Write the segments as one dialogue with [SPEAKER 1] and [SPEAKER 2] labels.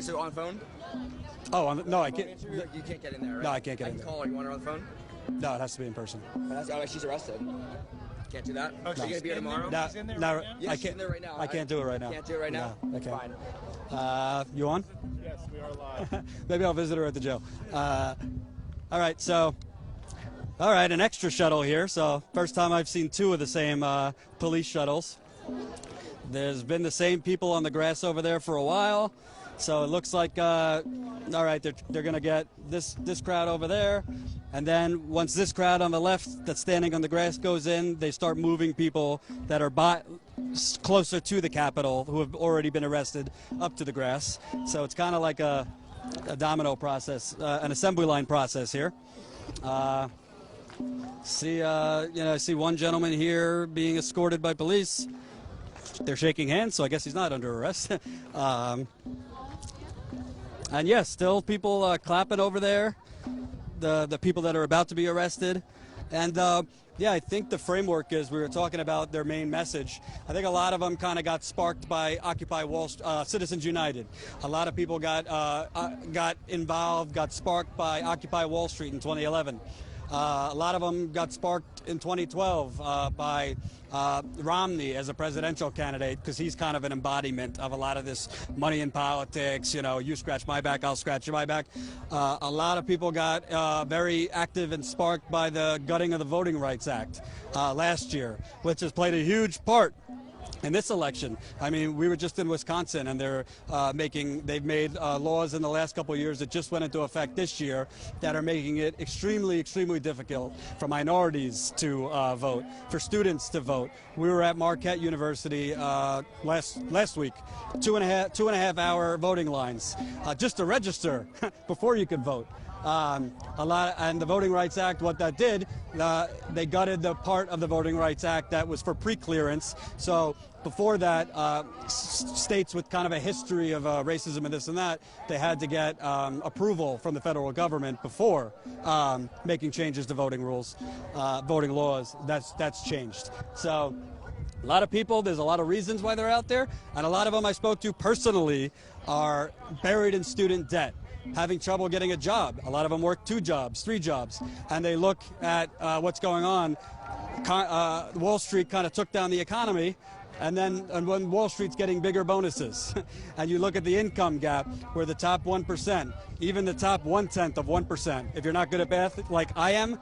[SPEAKER 1] So on phone?
[SPEAKER 2] Oh, no, I can't.
[SPEAKER 1] You can't get in there, right?
[SPEAKER 2] No, I can't get in there.
[SPEAKER 1] I can call her. You want her on the phone?
[SPEAKER 2] No, it has to be in person.
[SPEAKER 1] Oh, she's arrested. Can't do that? Oh, she's going to be here tomorrow?
[SPEAKER 2] No,
[SPEAKER 1] yes, she's in there right now.
[SPEAKER 2] I can't do it right now.
[SPEAKER 1] Can't do it right now?
[SPEAKER 2] No, I can't.
[SPEAKER 1] Fine.
[SPEAKER 2] You on?
[SPEAKER 3] Yes, we are live.
[SPEAKER 2] Maybe I'll visit her at the jail. All right, so... All right, an extra shuttle here. So first time I've seen two of the same police shuttles. There's been the same people on the grass over there for a while. So it looks like, all right, they're going to get this crowd over there. And then once this crowd on the left that's standing on the grass goes in, they start moving people that are closer to the Capitol who have already been arrested up to the grass. So it's kind of like a domino process, an assembly line process here. I see one gentleman here being escorted by police. They're shaking hands, so I guess he's not under arrest. And yes, still people clapping over there, the people that are about to be arrested. And yeah, I think the framework is, we were talking about their main message. I think a lot of them kind of got sparked by Occupy Wall Street, Citizens United. A lot of people got involved, got sparked by Occupy Wall Street in 2011. A lot of them got sparked in 2012 by Romney as a presidential candidate, because he's kind of an embodiment of a lot of this money in politics, you scratch my back, I'll scratch my back. A lot of people got very active and sparked by the gutting of the Voting Rights Act last year, which has played a huge part in this election. I mean, we were just in Wisconsin, and they've made laws in the last couple of years that just went into effect this year that are making it extremely, extremely difficult for minorities to vote, for students to vote. We were at Marquette University last week, two and a half hour voting lines just to register before you could vote. And the Voting Rights Act, what that did, they gutted the part of the Voting Rights Act that was for pre-clearance. So before that, states with kind of a history of racism and this and that, they had to get approval from the federal government before making changes to voting rules, voting laws. That's changed. So a lot of people, there's a lot of reasons why they're out there, and a lot of them I spoke to personally are buried in student debt, having trouble getting a job. A lot of them work 2 jobs, 3 jobs, and they look at what's going on. Wall Street kind of took down the economy, and when Wall Street's getting bigger bonuses, and you look at the income gap, where the top 1%, even the top 1/10 of 1%, if you're not good at math like I am,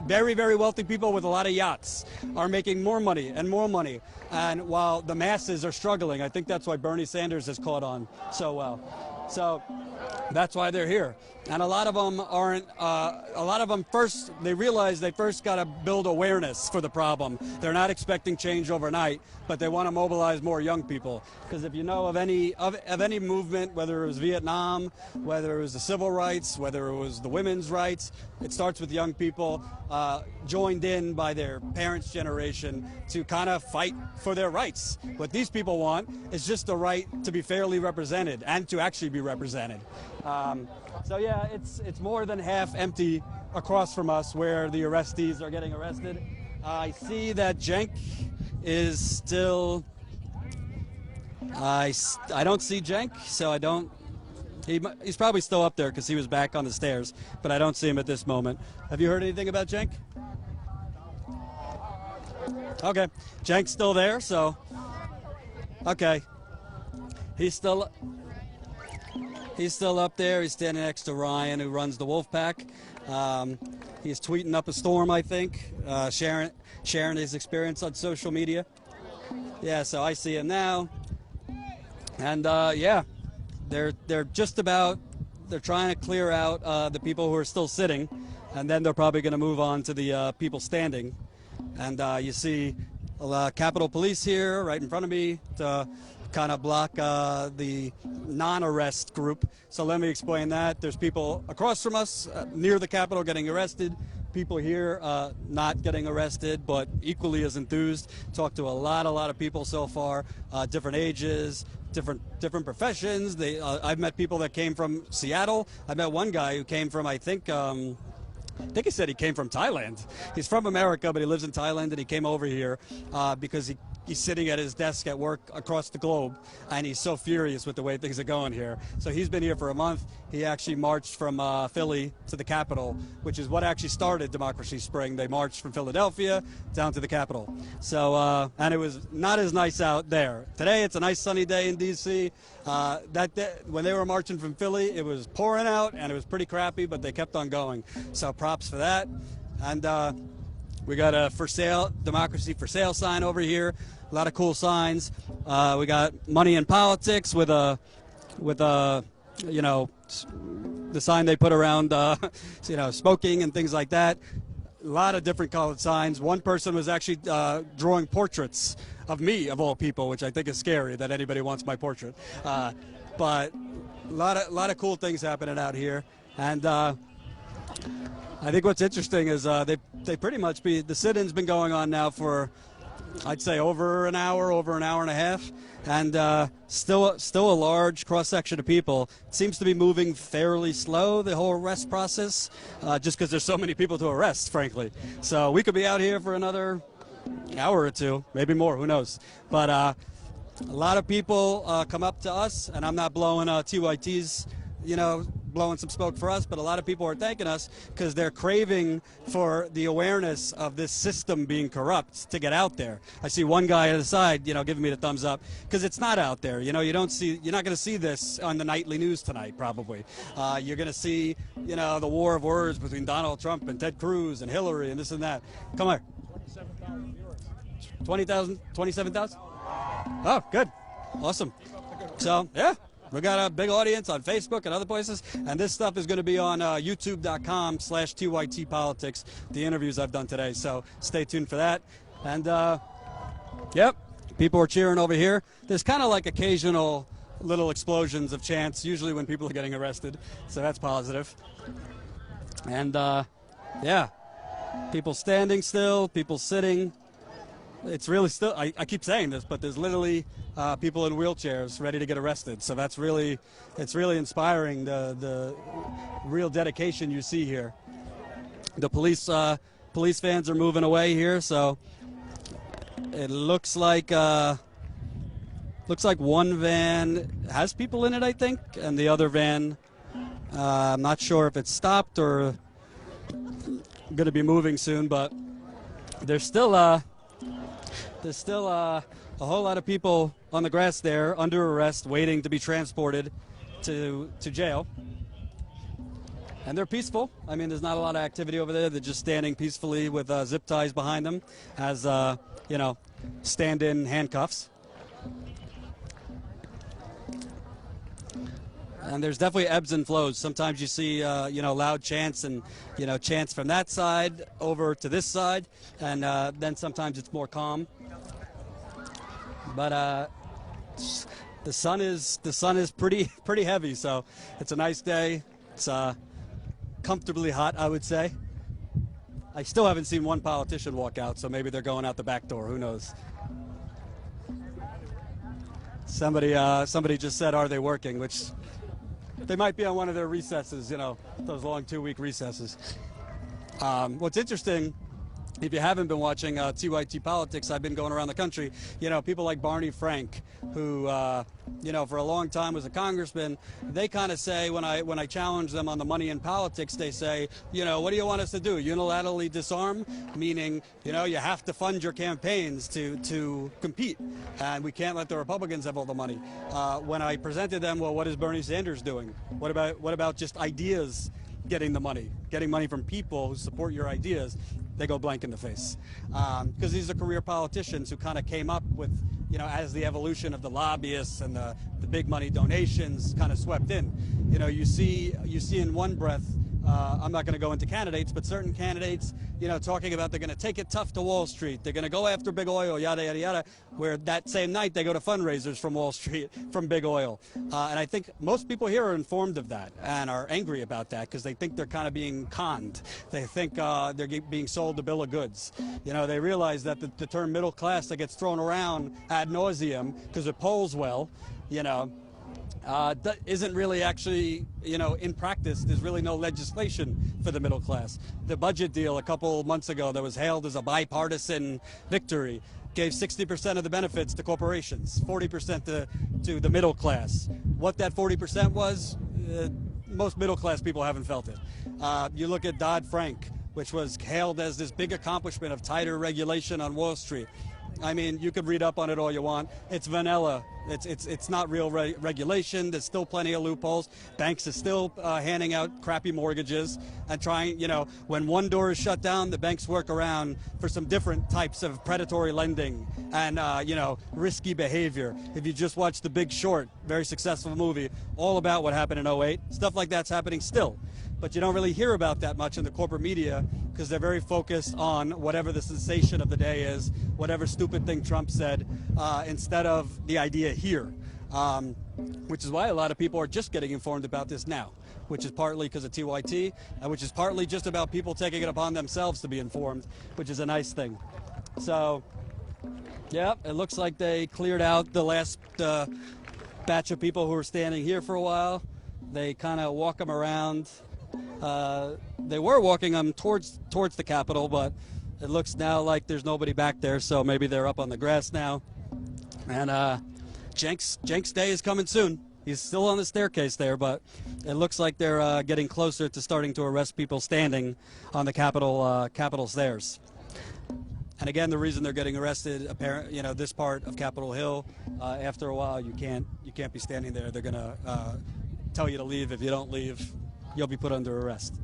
[SPEAKER 2] very, very wealthy people with a lot of yachts are making more money and more money. And while the masses are struggling, I think that's why Bernie Sanders has caught on so well. So that's why they're here. And a lot of them first, they realize they first got to build awareness for the problem. They're not expecting change overnight, but they want to mobilize more young people. Because if you know of any movement, whether it was Vietnam, whether it was the civil rights, whether it was the women's rights, it starts with young people joined in by their parents' generation to kind of fight for their rights. What these people want is just the right to be fairly represented and to actually be represented. So yeah, it's more than half empty across from us where the arrestees are getting arrested. I see that Cenk is still... I don't see Cenk, so I don't... He's probably still up there because he was back on the stairs, but I don't see him at this moment. Have you heard anything about Cenk? Okay, Cenk's still there, so... Okay. He's still up there. He's standing next to Ryan, who runs the Wolfpack. He's tweeting up a storm, I think, sharing his experience on social media. Yeah, so I see him now. And yeah, they're trying to clear out the people who are still sitting, and then they're probably going to move on to the people standing. And you see Capitol Police here right in front of me to kind of block the non-arrest group. So let me explain that. There's people across from us near the Capitol getting arrested, people here not getting arrested but equally as enthused. Talked to a lot of people so far, different ages, different professions. I've met people that came from Seattle. I met one guy who came from, I think he said he came from Thailand. He's from America, but he lives in Thailand, and he came over here because he's sitting at his desk at work across the globe, and he's so furious with the way things are going here. So he's been here for a month. He actually marched from Philly to the Capitol, which is what actually started Democracy Spring. They marched from Philadelphia down to the Capitol. So, and it was not as nice out there. Today, it's a nice sunny day in D.C. That day, when they were marching from Philly, it was pouring out, and it was pretty crappy, but they kept on going. So props for that. And we got a for sale, Democracy for Sale sign over here. A lot of cool signs. We got Money in Politics with a, you know, the sign they put around, you know, smoking and things like that. A lot of different colored signs. One person was actually drawing portraits of me, of all people, which I think is scary that anybody wants my portrait. But a lot of cool things happening out here. And I think what's interesting is they pretty much the sit-in's been going on now for, I'd say, over an hour and a half, and still a large cross-section of people. It seems to be moving fairly slow, the whole arrest process, just because there's so many people to arrest, frankly. So we could be out here for another hour or two, maybe more, who knows. But a lot of people come up to us, and I'm not blowing TYT's, you know, blowing some smoke for us, but a lot of people are thanking us because they're craving for the awareness of this system being corrupt to get out there. I see one guy on the side, you know, giving me the thumbs up because it's not out there. You know, you're not going to see this on the nightly news tonight, probably. You're going to see, you know, the war of words between Donald Trump and Ted Cruz and Hillary and this and that. Come here.
[SPEAKER 3] 27,000 viewers.
[SPEAKER 2] 20,000? 27,000? Oh, good. Awesome. So, yeah. We got a big audience on Facebook and other places, and this stuff is going to be on youtube.com/TYT Politics, the interviews I've done today, so stay tuned for that. And, yep, people are cheering over here. There's kind of like occasional little explosions of chants, usually when people are getting arrested, so that's positive. And, yeah, people standing still, people sitting. It's really still, I keep saying this, but there's literally people in wheelchairs ready to get arrested. So that's really, it's really inspiring, the real dedication you see here. The police vans are moving away here, so it looks like one van has people in it, I think, and the other van, I'm not sure if it's stopped or going to be moving soon, but there's still a whole lot of people on the grass there under arrest waiting to be transported to jail. And they're peaceful. I mean, there's not a lot of activity over there. They're just standing peacefully with zip ties behind them as, you know, stand-in handcuffs. And there's definitely ebbs and flows. Sometimes you see, you know, loud chants and, you know, chants from that side over to this side. And then sometimes it's more calm. But the sun is pretty heavy, so it's a nice day. It's comfortably hot, I would say. I still haven't seen one politician walk out, so maybe they're going out the back door. Who knows? Somebody just said, "Are they working?" Which they might be on one of their recesses, you know, those long 2-week recesses. What's interesting, if you haven't been watching TYT Politics, I've been going around the country. You know, people like Barney Frank, who, you know, for a long time was a congressman. They kind of say, when I challenge them on the money in politics, they say, you know, what do you want us to do? Unilaterally disarm? Meaning, you know, you have to fund your campaigns to compete, and we can't let the Republicans have all the money. When I presented them, well, what is Bernie Sanders doing? What about just ideas? Getting money from people who support your ideas, they go blank in the face. Because these are career politicians who kind of came up with, you know, as the evolution of the lobbyists and the big money donations kind of swept in. You know, you see in one breath, I'm not going to go into candidates, but certain candidates, you know, talking about they're going to take it tough to Wall Street, they're going to go after big oil, yada, yada, yada, where that same night they go to fundraisers from Wall Street, from big oil. And I think most people here are informed of that and are angry about that because they think they're kind of being conned. They think they're being sold a bill of goods. You know, they realize that the term middle class that gets thrown around ad nauseum because it polls well, you know, isn't really actually, you know, in practice, there's really no legislation for the middle class. The budget deal a couple months ago that was hailed as a bipartisan victory, gave 60% of the benefits to corporations, 40% to the middle class. What that 40% was, most middle class people haven't felt it. You look at Dodd-Frank, which was hailed as this big accomplishment of tighter regulation on Wall Street. I mean, you could read up on it all you want. It's vanilla. It's not real regulation. There's still plenty of loopholes. Banks are still handing out crappy mortgages and trying, when one door is shut down, the banks work around for some different types of predatory lending and, risky behavior. If you just watch The Big Short, very successful movie, all about what happened in '08, stuff like that's happening still. But you don't really hear about that much in the corporate media because they're very focused on whatever the sensation of the day is, whatever stupid thing Trump said, instead of the idea here, which is why a lot of people are just getting informed about this now, which is partly because of TYT, and which is partly just about people taking it upon themselves to be informed, which is a nice thing. So, yeah, it looks like they cleared out the last batch of people who were standing here for a while. They kind of walk them around. They were walking them towards the Capitol, but it looks now like there's nobody back there, so maybe they're up on the grass now. And Cenk's day is coming soon. He's still on the staircase there, but it looks like they're getting closer to starting to arrest people standing on the Capitol stairs. And again, the reason they're getting arrested, this part of Capitol Hill, after a while, you can't be standing there. They're gonna tell you to leave. If you don't leave, you'll be put under arrest.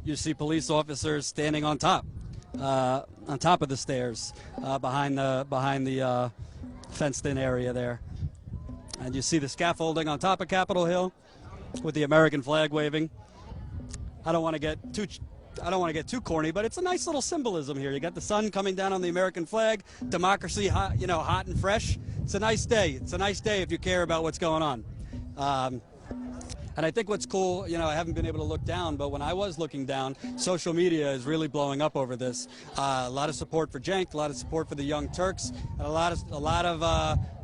[SPEAKER 2] You see police officers standing on top of the stairs, behind the fenced-in area there, and you see the scaffolding on top of Capitol Hill with the American flag waving. I don't want to get too corny, but it's a nice little symbolism here. You got the sun coming down on the American flag, democracy, hot and fresh. It's a nice day. It's a nice day if you care about what's going on. And I think what's cool, I haven't been able to look down, but when I was looking down, social media is really blowing up over this. A lot of support for Cenk, a lot of support for the Young Turks, and a lot of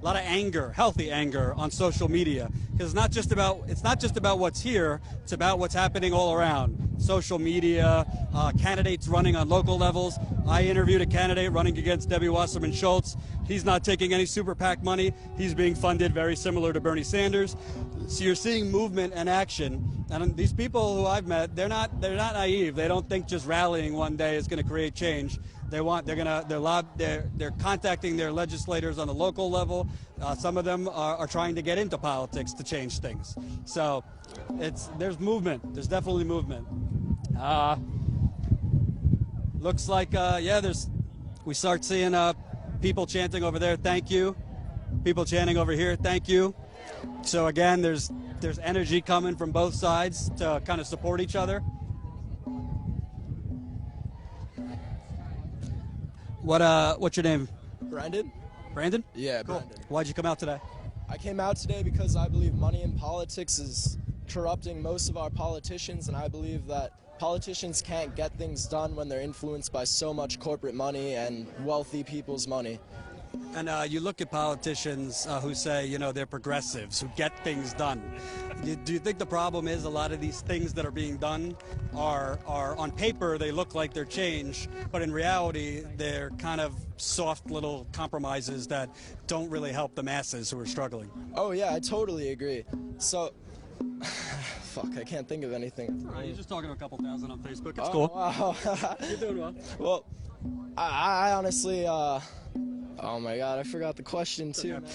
[SPEAKER 2] anger, healthy anger on social media. Because it's not just about what's here; it's about what's happening all around. Social media, candidates running on local levels. I interviewed a candidate running against Debbie Wasserman Schultz. He's not taking any super PAC money. He's being funded very similar to Bernie Sanders. So you're seeing movement and action. And these people who I've met, they're not naive. They don't think just rallying one day is going to create change. They're contacting their legislators on the local level. Some of them are trying to get into politics to change things. So there's movement. There's definitely movement. Looks like we start seeing people chanting over there, thank you. People chanting over here, thank you. So again, there's energy coming from both sides to kind of support each other. What's your name?
[SPEAKER 3] Brandon?
[SPEAKER 2] Brandon?
[SPEAKER 3] Yeah,
[SPEAKER 2] cool.
[SPEAKER 3] Brandon.
[SPEAKER 2] Why'd you come out today?
[SPEAKER 3] I came out today because I believe money in politics is corrupting most of our politicians, and I believe that politicians can't get things done when they're influenced by so much corporate money and wealthy people's money.
[SPEAKER 2] And you look at politicians who say, they're progressives, who get things done. Do you think the problem is a lot of these things that are being done are on paper, they look like they're change, but in reality, they're kind of soft little compromises that don't really help the masses who are struggling?
[SPEAKER 3] Oh, yeah, I totally agree. So, fuck, I can't think of anything.
[SPEAKER 2] All right, you're just talking to a couple thousand on Facebook. It's cool.
[SPEAKER 3] Wow.
[SPEAKER 2] You're doing well.
[SPEAKER 3] Well, I honestly, oh my God, I forgot the question too, man.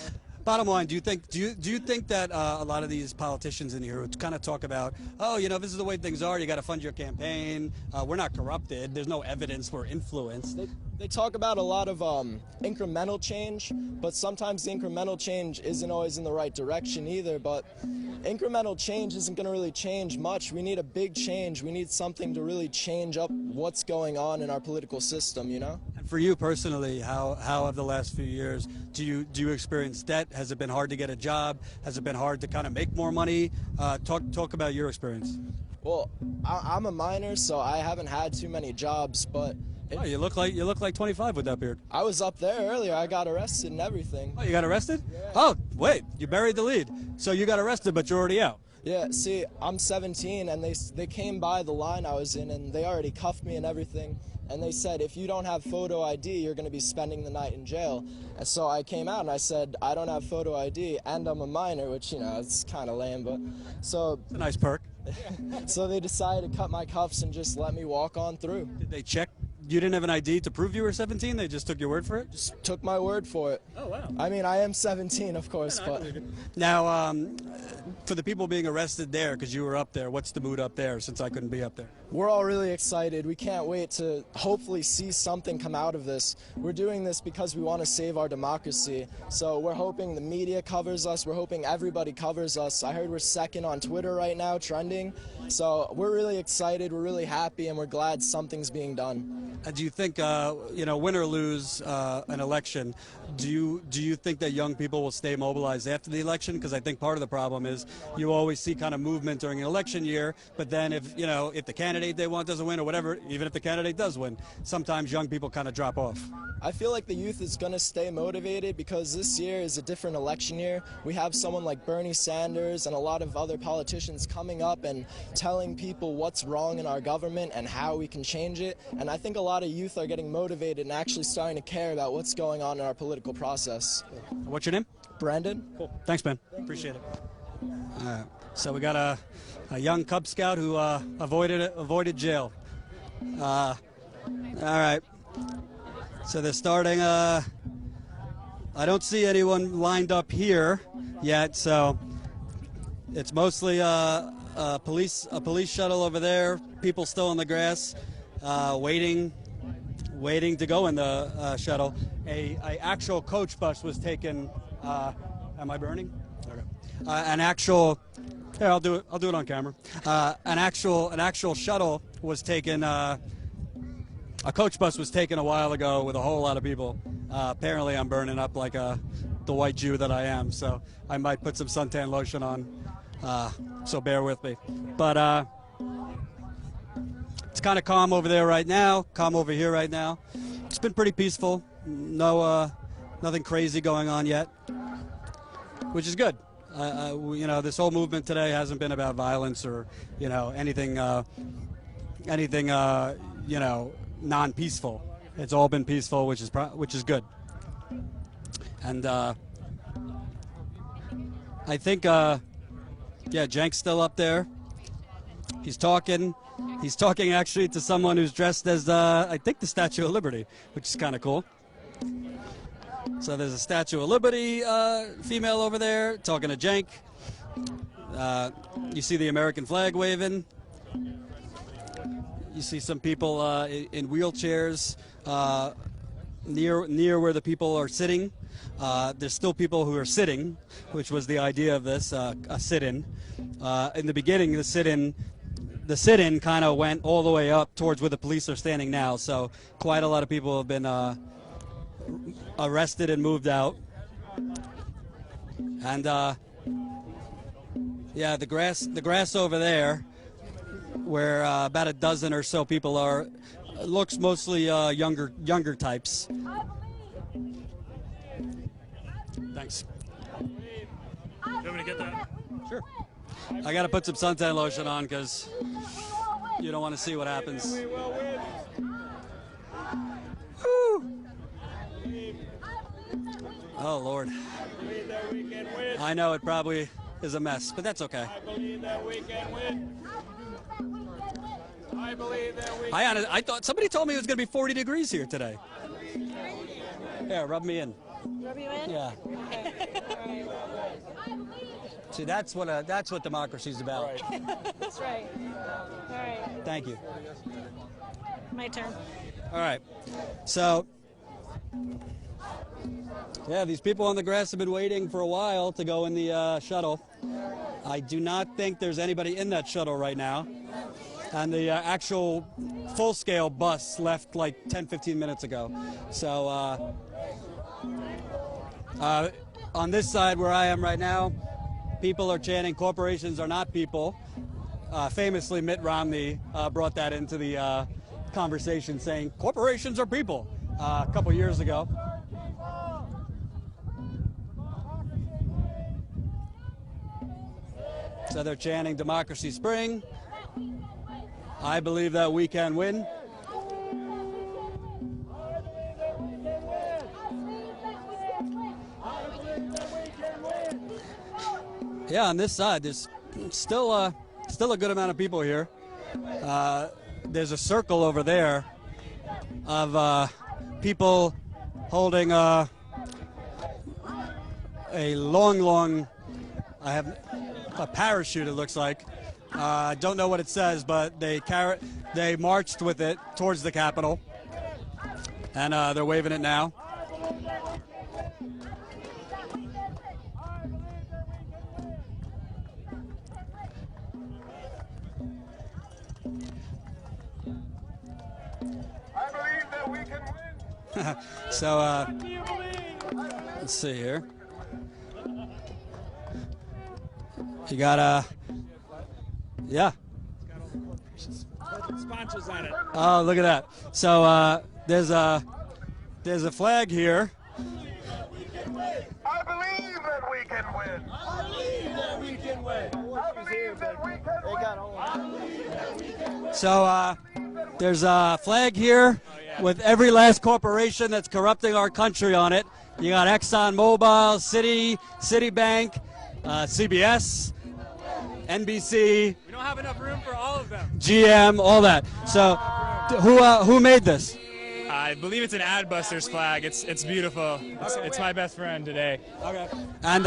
[SPEAKER 2] Bottom line, do you think that a lot of these politicians in here kind of talk about, this is the way things are, you got to fund your campaign, we're not corrupted, there's no evidence we're influenced?
[SPEAKER 3] They talk about a lot of incremental change, but sometimes the incremental change isn't always in the right direction either, but incremental change isn't going to really change much. We need a big change. We need something to really change up what's going on in our political system, And
[SPEAKER 2] for you personally, how have the last few years, do you experience debt? Has it been hard to get a job? Has it been hard to kind of make more money? Talk about your experience.
[SPEAKER 3] Well, I'm a minor, so I haven't had too many jobs, but
[SPEAKER 2] you look like 25 with that beard.
[SPEAKER 3] I was up there earlier. I got arrested and everything.
[SPEAKER 2] Oh, you got arrested?
[SPEAKER 3] Yeah.
[SPEAKER 2] Oh, wait, you buried the lead. So you got arrested, but you're already out.
[SPEAKER 3] Yeah, see, I'm 17, and they came by the line I was in, and they already cuffed me and everything. And they said, if you don't have photo ID, you're going to be spending the night in jail. And so I came out and I said, I don't have photo ID, and I'm a minor, which, you know, it's kind of lame, but so...
[SPEAKER 2] It's a nice perk.
[SPEAKER 3] So they decided to cut my cuffs and just let me walk on through.
[SPEAKER 2] Did they check? You didn't have an ID to prove you were 17? They just took your word for it?
[SPEAKER 3] Just took my word for it.
[SPEAKER 2] Oh, wow.
[SPEAKER 3] I mean, I am 17, of course, but...
[SPEAKER 2] Now, for the people being arrested there, because you were up there, what's the mood up there since I couldn't be up there?
[SPEAKER 3] We're all really excited. We can't wait to hopefully see something come out of this. We're doing this because we want to save our democracy. So we're hoping the media covers us. We're hoping everybody covers us. I heard we're second on Twitter right now, trending. So we're really excited, we're really happy, and we're glad something's being done.
[SPEAKER 2] Do you think, you know, win or lose an election, do you think that young people will stay mobilized after the election? Because I think part of the problem is you always see kind of movement during an election year, but then if, you know, if the candidate they want doesn't win or whatever, even if the candidate does win, sometimes young people kind of drop off.
[SPEAKER 3] I feel like the youth is going to stay motivated because this year is a different election year. We have someone like Bernie Sanders and a lot of other politicians coming up and telling people what's wrong in our government and how we can change it. And I think a lot of youth are getting motivated and actually starting to care about what's going on in our political process.
[SPEAKER 2] What's your name?
[SPEAKER 3] Brandon.
[SPEAKER 2] Cool. Thanks, man. Appreciate it. So we got a young Cub Scout who avoided jail. All right. So they're starting. I don't see anyone lined up here yet. So it's mostly a police shuttle over there. People still on the grass, waiting to go in the shuttle. A actual coach bus was taken. Am I burning? Okay. An actual. Here, I'll do it on camera. An actual shuttle was taken. A coach bus was taken a while ago with a whole lot of people. Apparently, I'm burning up like the white Jew that I am, so I might put some suntan lotion on. So bear with me. But it's kind of calm over there right now. Calm over here right now. It's been pretty peaceful. No, nothing crazy going on yet, which is good. You know, this whole movement today hasn't been about violence or, you know, anything, you know, non-peaceful. It's all been peaceful, which is good. And I think, yeah, Cenk's still up there. He's talking. He's talking actually to someone who's dressed as, I think, the Statue of Liberty, which is kind of cool. So there's a Statue of Liberty female over there talking to Cenk. You see the American flag waving. You see some people in wheelchairs near where the people are sitting. There's still people who are sitting, which was the idea of this, a sit-in. In the beginning, the sit-in kind of went all the way up towards where the police are standing now. So quite a lot of people have been arrested and moved out. And yeah, the grass over there, where about a dozen or so people are, looks mostly younger types. Thanks.
[SPEAKER 4] You want me to get that?
[SPEAKER 2] Sure. I got to put some suntan lotion on because you don't want to see what happens. Woo. Oh, Lord. I know it probably is a mess, but that's okay.
[SPEAKER 4] I believe that we can win. I believe that we can.
[SPEAKER 2] I thought somebody told me it was going to be 40 degrees here today. Yeah, rub me in.
[SPEAKER 5] Rub you in?
[SPEAKER 2] Yeah.
[SPEAKER 5] Okay. All right.
[SPEAKER 2] See, that's what democracy's about.
[SPEAKER 5] That's right. All right.
[SPEAKER 2] Thank you.
[SPEAKER 5] My turn.
[SPEAKER 2] All right. So, yeah, these people on the grass have been waiting for a while to go in the shuttle. I do not think there's anybody in that shuttle right now. And the actual full-scale bus left like 10, 15 minutes ago. So on this side where I am right now, people are chanting, "Corporations are not people." Famously, Mitt Romney brought that into the conversation, saying, "Corporations are people," a couple years ago. So they're chanting Democracy Spring. I believe that we can win. Yeah, on this side, there's still a good amount of people here. There's a circle over there of people holding a long, I have a parachute, it looks like. I don't know what it says, but they marched with it towards the Capitol, and they're waving it now. So, let's see here. You got yeah.
[SPEAKER 4] Sponsors on it.
[SPEAKER 2] Oh, look at that. So, there's a flag here.
[SPEAKER 6] I believe that we can win. I believe that we can win. I believe that we can win.
[SPEAKER 2] So, there's a flag here with every last corporation that's corrupting our country on it. You got ExxonMobil, Citibank, CBS, NBC.
[SPEAKER 4] We don't have enough room for all of them.
[SPEAKER 2] GM, all that. So, who made this?
[SPEAKER 4] I believe it's an Adbusters flag. It's beautiful. It's my best friend today.
[SPEAKER 2] Okay. And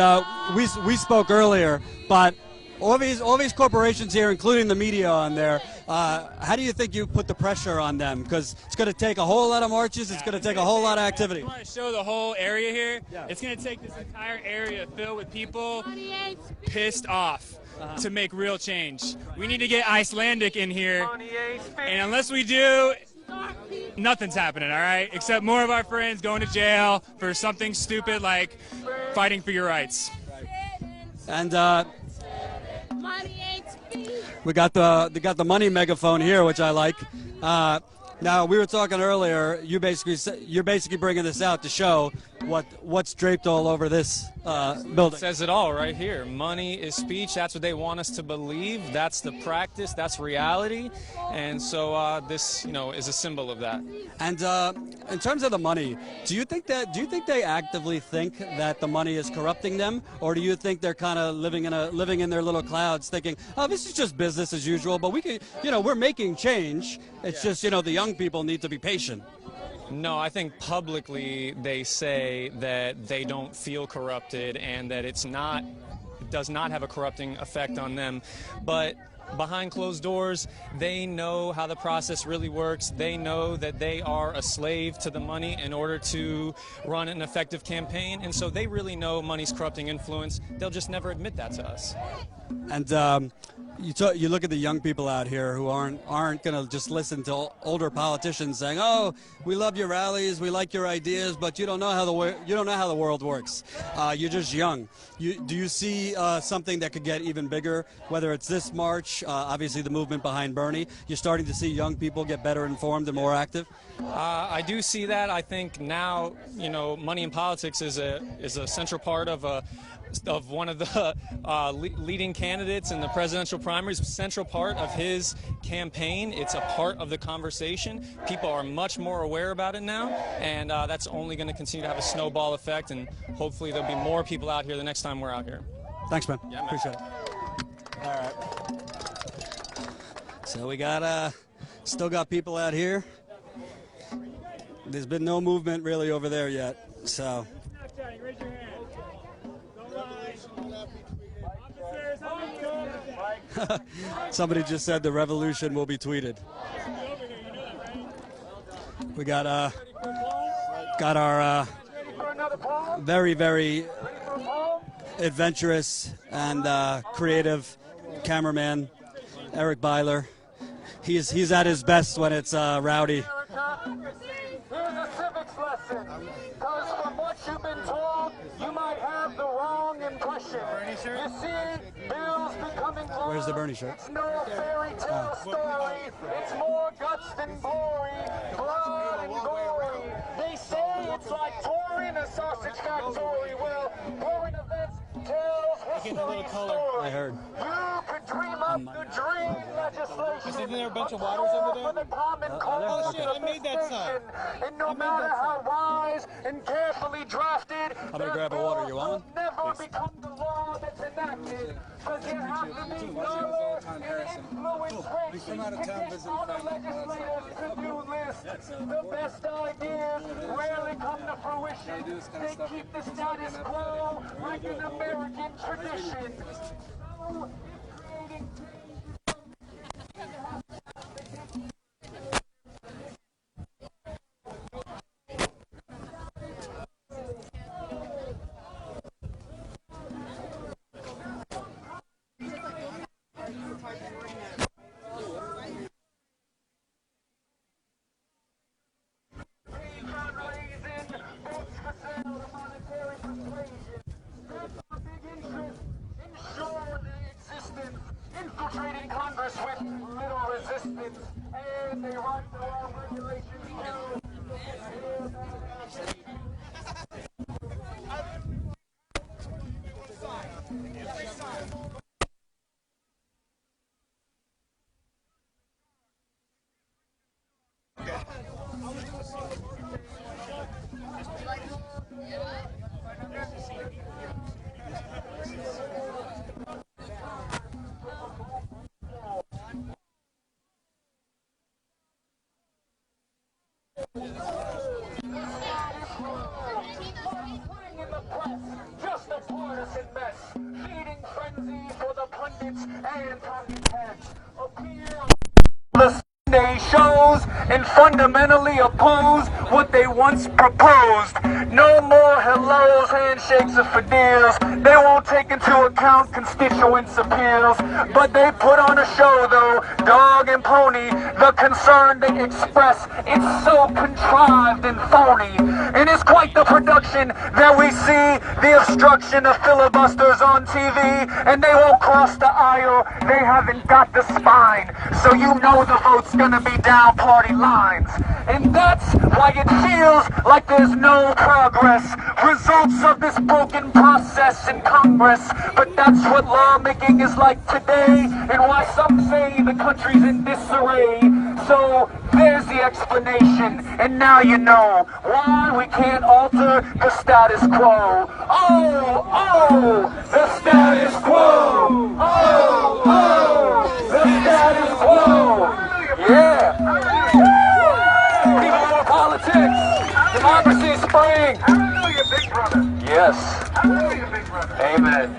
[SPEAKER 2] we spoke earlier, but all these corporations here, including the media on there, how do you think you put the pressure on them? Because it's going to take a whole lot of marches. It's going to take a whole lot of activity.
[SPEAKER 4] I want to show the whole area here. Yeah. It's going to take this entire area filled with people pissed off to make real change. We need to get Icelandic in here, and unless we do, nothing's happening, all right? Except more of our friends going to jail for something stupid like fighting for your rights.
[SPEAKER 2] And we got the money megaphone here, which I like. Now we were talking earlier. You're basically bringing this out to show what's draped all over this building.
[SPEAKER 7] It says it all right here. Money is speech. That's what they want us to believe. That's the practice. That's reality. And so this, is a symbol of that.
[SPEAKER 2] And in terms of the money, do you think they actively think that the money is corrupting them, or do you think they're kind of living in their little clouds, thinking, oh, this is just business as usual, but we can, we're making change. It's just, the young people need to be patient.
[SPEAKER 7] No, I think publicly they say that they don't feel corrupted and that it does not have a corrupting effect on them. But behind closed doors, they know how the process really works. They know that they are a slave to the money in order to run an effective campaign. And so they really know money's corrupting influence. They'll just never admit that to us.
[SPEAKER 2] And you look at the young people out here who aren't going to just listen to older politicians saying, "Oh, we love your rallies, we like your ideas, but you don't know how the world works. You're just young." Do you see something that could get even bigger? Whether it's this march, obviously the movement behind Bernie, you're starting to see young people get better informed and more active.
[SPEAKER 7] I do see that. I think now, money in politics is a central part of one of the leading candidates in the presidential primaries, a central part of his campaign. It's a part of the conversation. People are much more aware about it now, and that's only going to continue to have a snowball effect, and hopefully there'll be more people out here the next time we're out here.
[SPEAKER 2] Thanks, man.
[SPEAKER 7] Yeah, man.
[SPEAKER 2] Appreciate it. All right. So we got still got people out here. There's been no movement really over there yet, so.
[SPEAKER 4] Raise your hand.
[SPEAKER 2] Somebody just said the revolution will be tweeted. We got our very, very adventurous and creative cameraman, Eric Byler. He's at his best when it's rowdy.
[SPEAKER 6] Here's a civics lesson. Because from what you've been told, you might have the wrong impression. You see, bills becoming law.
[SPEAKER 2] Where's the Bernie shirt?
[SPEAKER 6] It's no fairy tale story. It's more guts than glory, blood and gory. They say it's like touring a sausage factory. Well, current events tells history's story.
[SPEAKER 2] I heard.
[SPEAKER 6] You have the dream legislation.
[SPEAKER 8] Isn't there a bunch of waters over there?
[SPEAKER 6] For the common cause
[SPEAKER 8] Oh shit, I
[SPEAKER 6] of
[SPEAKER 8] made
[SPEAKER 6] this
[SPEAKER 8] that sign.
[SPEAKER 6] nation. And no matter how wise and carefully drafted,
[SPEAKER 2] I'm gonna grab a water. You want one?
[SPEAKER 6] never become the law that's enacted. Because there have to be no influence rates against all the legislators' to-do list. The best ideas rarely come to fruition. They keep the status quo like an American tradition. So, creating infiltrating Congress with little resistance, and they write their own regulations too. Just a partisan mess, feeding frenzy for the pundits and talking heads. Appear the Sunday shows and fundamentally oppose what they once proposed. No more hellos, handshakes, or deals. They won't take into account constituents' appeals. But they put on a show though, dog and pony. The concern they express, it's so contrived and phony. And it's quite the production that we see the obstruction of filibusters on TV. And they won't cross the aisle, they haven't got the spine. So you know the vote's gonna be down party lines. And that's why it feels like there's no progress. Results of this broken process in Congress. But that's what lawmaking is like today, and why some say the country's in disarray. So there's the explanation, and now you know why we can't alter the status quo. Oh, oh, the status quo. Oh, oh, the status quo. Yeah. Even more politics. Democracy spring. Hallelujah, big brother. Yes. Hallelujah, big brother. Amen.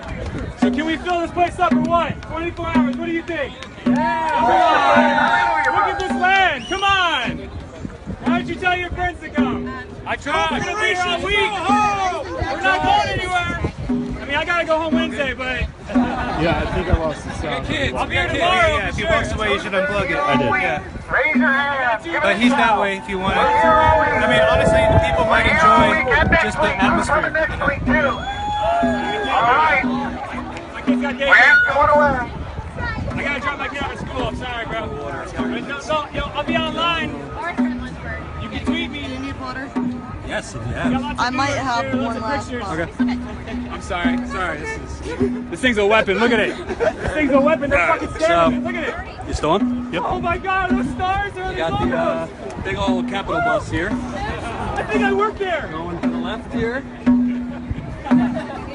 [SPEAKER 4] So can we fill this place up or what? 24 hours, what do you think?
[SPEAKER 6] Yeah.
[SPEAKER 4] Look at this land, come on! Why don't you tell your friends to come? I tried. We're going to be here all week. We're not going anywhere. I mean, I got to go home Wednesday, but...
[SPEAKER 8] Yeah, I think I lost the sound.
[SPEAKER 4] I'll be here tomorrow.
[SPEAKER 9] Yeah, if he walks away, you should unplug it.
[SPEAKER 8] I did.
[SPEAKER 9] Yeah.
[SPEAKER 6] Raise your hand.
[SPEAKER 9] But he's that way if you want it. I mean, honestly, the people might enjoy just the atmosphere.
[SPEAKER 6] Next week too. All right.
[SPEAKER 4] My kid's got game.
[SPEAKER 6] Going away.
[SPEAKER 4] I got to drop my kid off at school. I'm sorry, bro. No, I'll be online. You can tweet me.
[SPEAKER 5] You need water?
[SPEAKER 2] Yes, yeah.
[SPEAKER 5] I might have one last one.
[SPEAKER 4] Okay. I'm sorry. This thing's a weapon. Look at it. This thing's a weapon. They're fucking scaring me. Look at it.
[SPEAKER 2] You still on? Yep.
[SPEAKER 4] Oh my God, those stars are
[SPEAKER 2] You got the big old Capitol bus here.
[SPEAKER 4] I think I work there.
[SPEAKER 2] Going to the left here.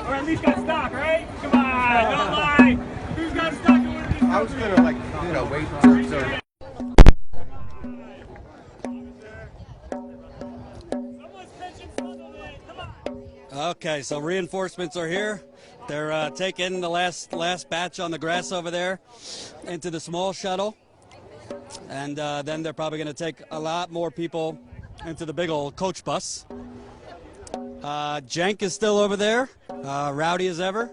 [SPEAKER 4] Or at least got stock, right? Come on, don't lie. Who's got stock in one of these?
[SPEAKER 8] I was gonna wait until.
[SPEAKER 2] Okay, so reinforcements are here. They're taking the last batch on the grass over there into the small shuttle. And then they're probably going to take a lot more people into the big old coach bus. Cenk is still over there, rowdy as ever.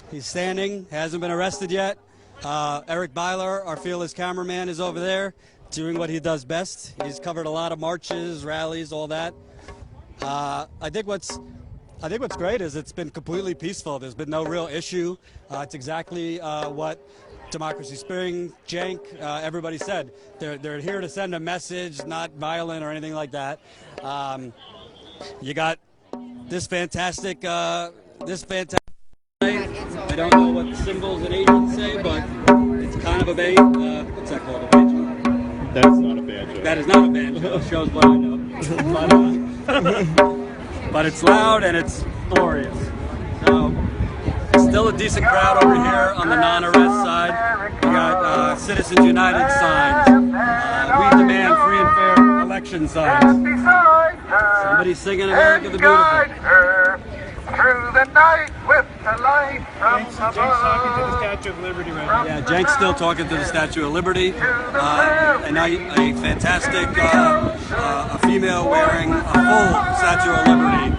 [SPEAKER 2] He's standing, hasn't been arrested yet. Eric Byler, our fearless cameraman, is over there doing what he does best. He's covered a lot of marches, rallies, all that. I think what's great is it's been completely peaceful. There's been no real issue. It's exactly what Democracy Spring, Cenk, everybody said. They're here to send a message, not violent or anything like that. You got this fantastic night. I don't know what the symbols and agents say, but it's kind of a what's that called? A banjo?
[SPEAKER 8] That is not a banjo.
[SPEAKER 2] That is not a banjo. It shows what I know. But it's loud and it's glorious. So, still a decent crowd over here on the non-arrest side. We got Citizens United signs. We demand free and fair election signs. Somebody's singing America the Beautiful.
[SPEAKER 6] Through the night with the light from
[SPEAKER 9] Cenk's talking to the Statue of Liberty right now.
[SPEAKER 2] Yeah, Cenk's still talking to the Statue of Liberty. And a fantastic a female wearing a full Statue of Liberty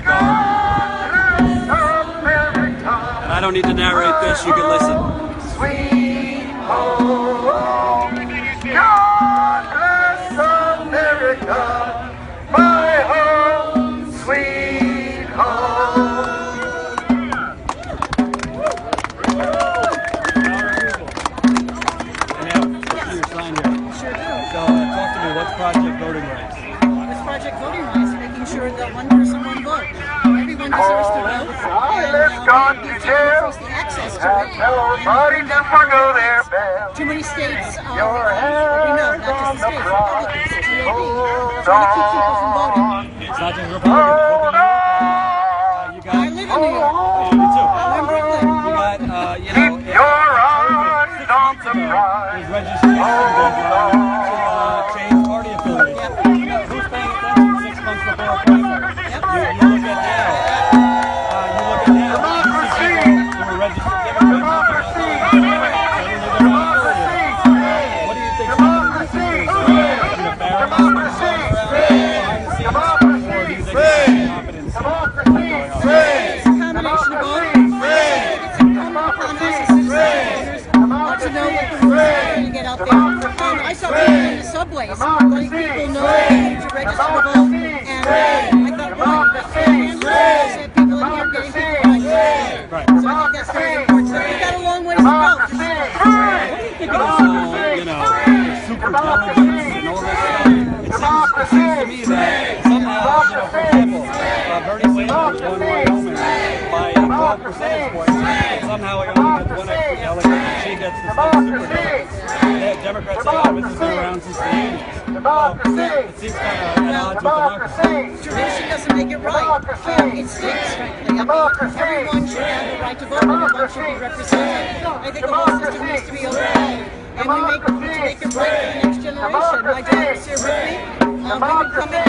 [SPEAKER 2] garb. And I don't need to narrate this, you can listen.
[SPEAKER 6] Sweet home, God bless America, my home, sweet home.
[SPEAKER 2] What's Project Voting Rights?
[SPEAKER 5] What's Project Voting Rights? Making sure that one person, one vote. Everyone deserves to vote. And we need to increase the access to it. Too many states, we know, not just the states, Republicans, TYT, trying to keep people from voting.
[SPEAKER 2] It's not just Republicans.
[SPEAKER 5] I live in New York.
[SPEAKER 2] Yeah, me too.
[SPEAKER 5] I'm in Brooklyn.
[SPEAKER 2] You got, there's registration deadline to change party affiliation. Who's paying attention 6 months before a primary? You look at now. You see people who are registered Democrats. What do you think?
[SPEAKER 5] It's a combination of both. It's incumbent upon us as citizens and voters to know what the rules are going to get out there. I saw people in the subways letting people know they need to register to vote, and I thought, wow, the fans said people in here getting people right. So I think that's very important. So we've got a long ways to go.
[SPEAKER 2] What do you think of this whole, super delegates and all this stuff? It seems to me that somehow, for example, Bernie Sanders won Wyoming by 12 percentage points. Somehow he only gets one extra delegate, and she gets the same super delegate. Democrats say, oh, this has been around since the 80s. Well, it seems kind of at odds with democracy.
[SPEAKER 5] Tradition doesn't make it right. It stinks, frankly. I mean, everyone should have the right to vote. Everyone should be represented. I think the whole system needs to be overhauled. And we need to make it right for the next generation. My dad was here with me.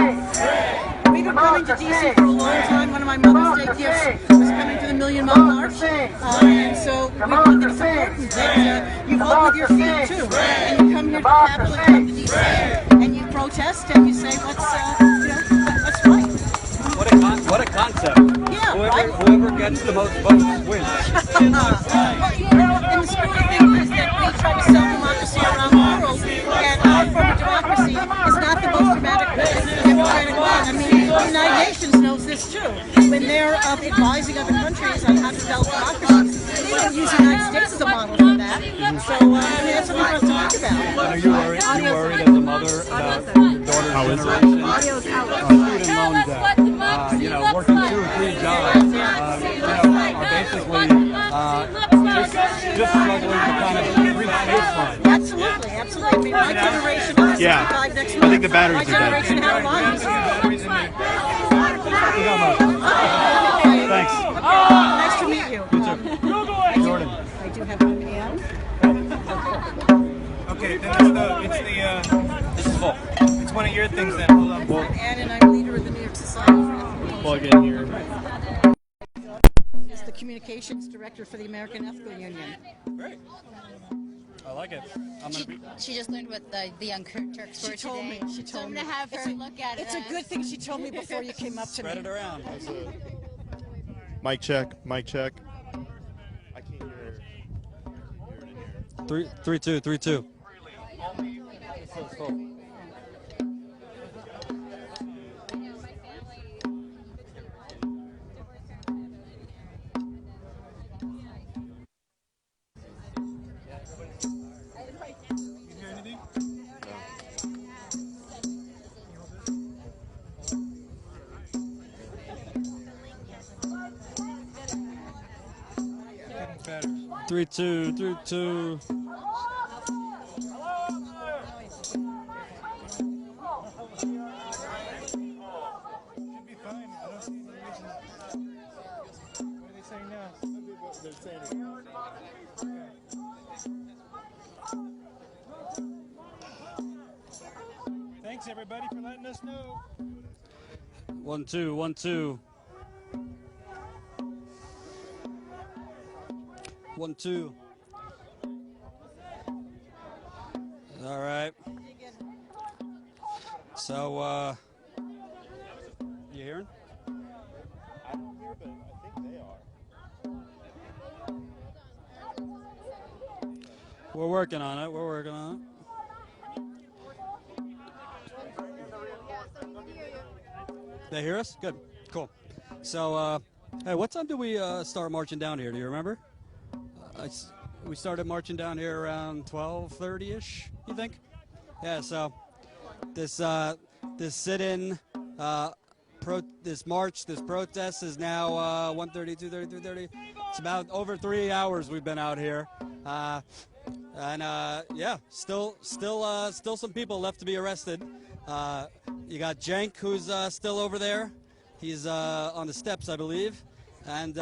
[SPEAKER 5] We've been coming to D.C. for a long time. One of my Mother's Day gifts was coming to the Million Mile March. And so we think it's important that you vote with your feet too. And you come here to the Capitol and come to D.C. and you protest and you say what's right.
[SPEAKER 2] What a concept.
[SPEAKER 5] Yeah,
[SPEAKER 2] whoever gets the most votes wins.
[SPEAKER 5] And the screwy thing is that we try to sell democracy around the world, and our form of democracy is not the most democratic one. I mean, the United Nations knows this too. When they're advising other countries on how to develop democracies, they don't use the United States as a model for that. So, I mean, that's something for us to think about.
[SPEAKER 2] Are you worried as a mother about your daughter's generation? Student loan debt. Working 2 or 3 jobs, are basically just struggling to kind of reach baseline.
[SPEAKER 5] Absolutely. I mean, my generation is 65 next month.
[SPEAKER 8] I think the batteries
[SPEAKER 5] my generation had a line.
[SPEAKER 2] Thanks.
[SPEAKER 5] Nice to meet you.
[SPEAKER 2] You too. Jordan.
[SPEAKER 5] I do have one hand.
[SPEAKER 9] Okay, then
[SPEAKER 2] This is full.
[SPEAKER 9] it's one of your things then. Hold on.
[SPEAKER 5] I'm Ann, and I'm leader of the New York Society for Ethical
[SPEAKER 8] Plug in here.
[SPEAKER 5] is the communications director for the American Ethical Union.
[SPEAKER 2] Great. I like it.
[SPEAKER 10] She just learned what the Young Turks were today.
[SPEAKER 5] She told
[SPEAKER 10] I'm
[SPEAKER 5] me.
[SPEAKER 10] going to have her look at it.
[SPEAKER 5] It's a good thing she told me before you came up to me.
[SPEAKER 2] Spread it around.
[SPEAKER 8] Mic check. I can't hear.
[SPEAKER 2] 3-2.
[SPEAKER 9] Better.
[SPEAKER 2] 3-2.
[SPEAKER 8] They're saying
[SPEAKER 9] Thanks, everybody, for letting us know.
[SPEAKER 2] 1 2 1 2 1 2. All right. So, you hearing?
[SPEAKER 8] I don't hear, but I think they are.
[SPEAKER 2] We're working on it. We're working on it. They hear us? Good. Cool. So, hey, what time do we start marching down here? Do you remember? We started marching down here around 12:30-ish, you think? Yeah, so this sit-in, this march, this protest is now 1:30, 2:30, 3:30. It's about over 3 hours we've been out here. Yeah, still some people left to be arrested. You got Cenk, who's still over there. He's on the steps, I believe. And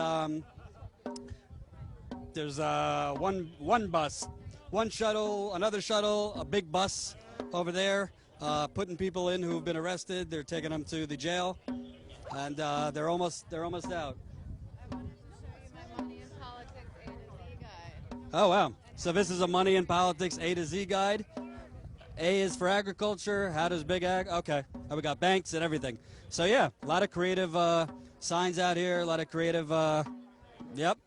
[SPEAKER 2] there's one bus, one shuttle, another shuttle, a big bus over there, putting people in who've been arrested. They're taking them to the jail, and they're almost out. Oh wow! So this is a Money in Politics A to Z guide. A is for agriculture. How does big ag? Okay, we got banks and everything. So yeah, a lot of creative signs out here. A lot of creative. Yep.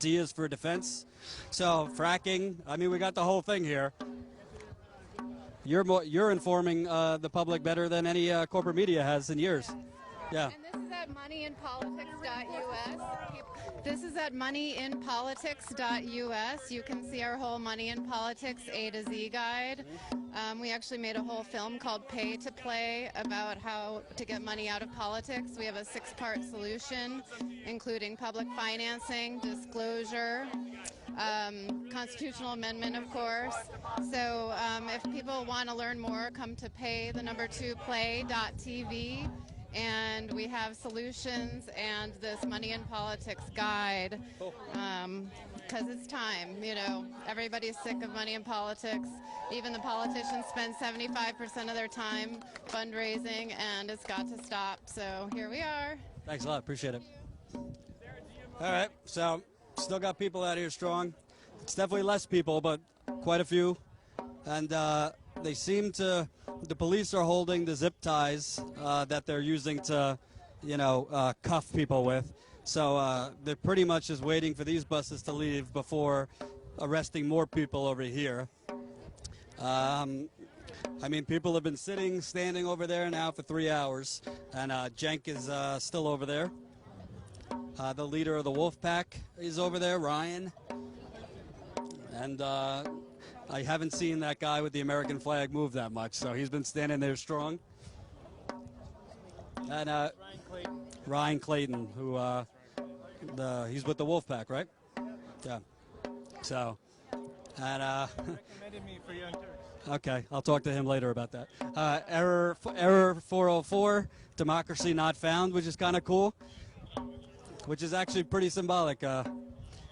[SPEAKER 2] D is for defense. So fracking. I mean, we got the whole thing here. You're informing the public better than any corporate media has in years. Yeah.
[SPEAKER 11] And this is at moneyinpolitics.us. This is at moneyinpolitics.us. You can see our whole Money in Politics A to Z guide. We actually made a whole film called Pay to Play about how to get money out of politics. We have a 6-part solution, including public financing, disclosure, constitutional amendment, of course. So if people want to learn more, come to pay2play.tv. And we have solutions and this Money in Politics guide, because it's time. You know, everybody's sick of money in politics. Even the politicians spend 75% of their time fundraising, and it's got to stop. So here we are.
[SPEAKER 2] Thanks a lot. Appreciate it. All right. So still got people out here strong. It's definitely less people, but quite a few. And they seem to, the police are holding the zip ties that they're using to, cuff people with. So they're pretty much just waiting for these buses to leave before arresting more people over here. I mean, people have been standing over there now for 3 hours, and Cenk is still over there. The leader of the wolf pack is over there, Ryan. And I haven't seen that guy with the American flag move that much, so he's been standing there strong. And Ryan Clayton, who he's with the wolf pack, right? Yeah. So, and
[SPEAKER 9] recommended me for Young Turks.
[SPEAKER 2] Okay, I'll talk to him later about that. Error 404, democracy not found, which is kind of cool, which is actually pretty symbolic.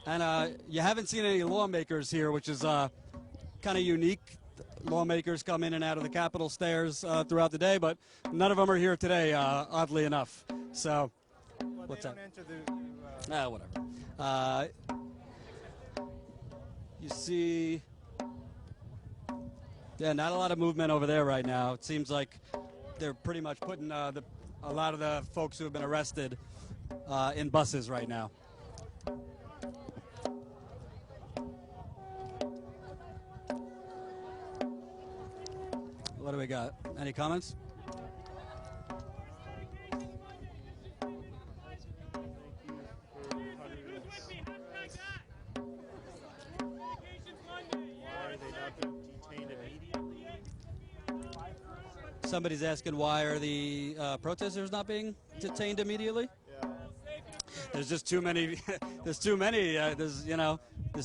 [SPEAKER 2] And you haven't seen any lawmakers here, which is kind of unique. Lawmakers come in and out of the Capitol stairs throughout the day, but none of them are here today, oddly enough. So,
[SPEAKER 9] well,
[SPEAKER 2] what's that? Whatever. You see, yeah, not a lot of movement over there right now. It seems like they're pretty much putting a lot of the folks who have been arrested in buses right now. What do we got? Any comments? Somebody's asking why are the protesters not being detained immediately? There's just too many. There's too many. There's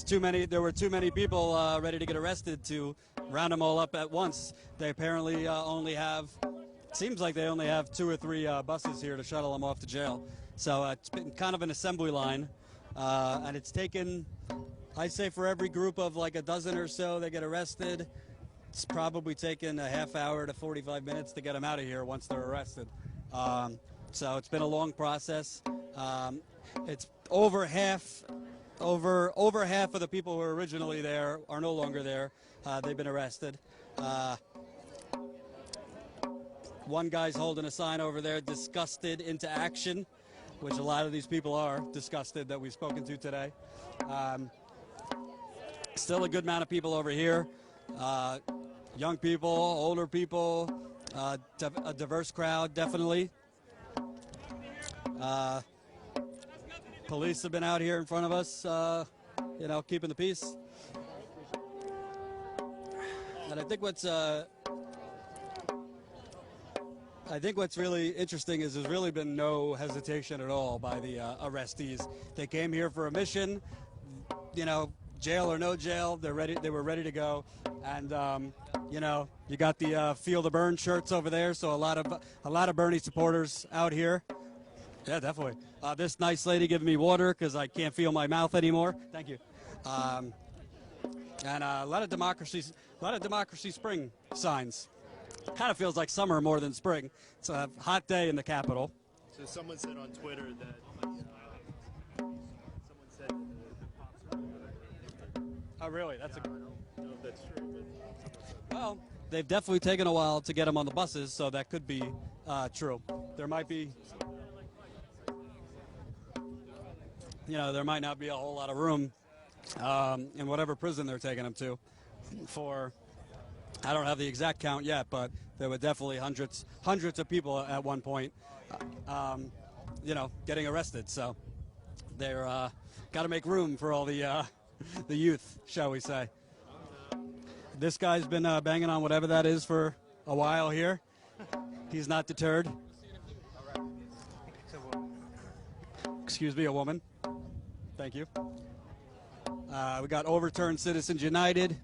[SPEAKER 2] too many. There were too many people ready to get arrested to round them all up at once. They apparently only have. Seems like they only have 2 or 3 buses here to shuttle them off to jail. So it's been kind of an assembly line. And it's taken, I say, for every group of like a dozen or so that get arrested, it's probably taken a half hour to 45 minutes to get them out of here once they're arrested. So it's been a long process. It's over half of the people who were originally there are no longer there. They've been arrested. One guy's holding a sign over there, disgusted into action, which a lot of these people are disgusted that we've spoken to today. Still a good amount of people over here. Young people, older people, a diverse crowd, definitely. Police have been out here in front of us, keeping the peace. And I think what's really interesting is there's really been no hesitation at all by the arrestees. They came here for a mission, jail or no jail, they were ready to go. And you got the Feel the Burn shirts over there, so a lot of Bernie supporters out here. Yeah, definitely. This nice lady giving me water because I can't feel my mouth anymore. Thank you. And a lot of democracy spring signs. Kind of feels like summer more than spring. It's a hot day in the Capitol.
[SPEAKER 8] So someone said on Twitter that the cops are.
[SPEAKER 2] Oh, really? That's
[SPEAKER 8] I don't know if that's true. But...
[SPEAKER 2] Well, they've definitely taken a while to get them on the buses, so that could be true. There might be, there might not be a whole lot of room in whatever prison they're taking them to for. I don't have the exact count yet, but there were definitely hundreds of people at one point, getting arrested. So they're got to make room for all the youth, shall we say. This guy's been banging on whatever that is for a while here. He's not deterred. Excuse me, a woman. Thank you. We got Overturned Citizens United.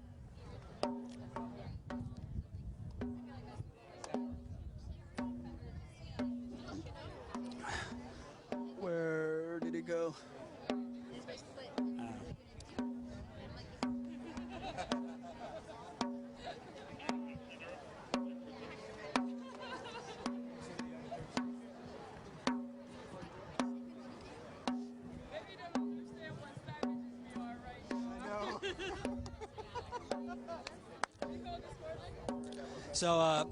[SPEAKER 2] Where did he go? So,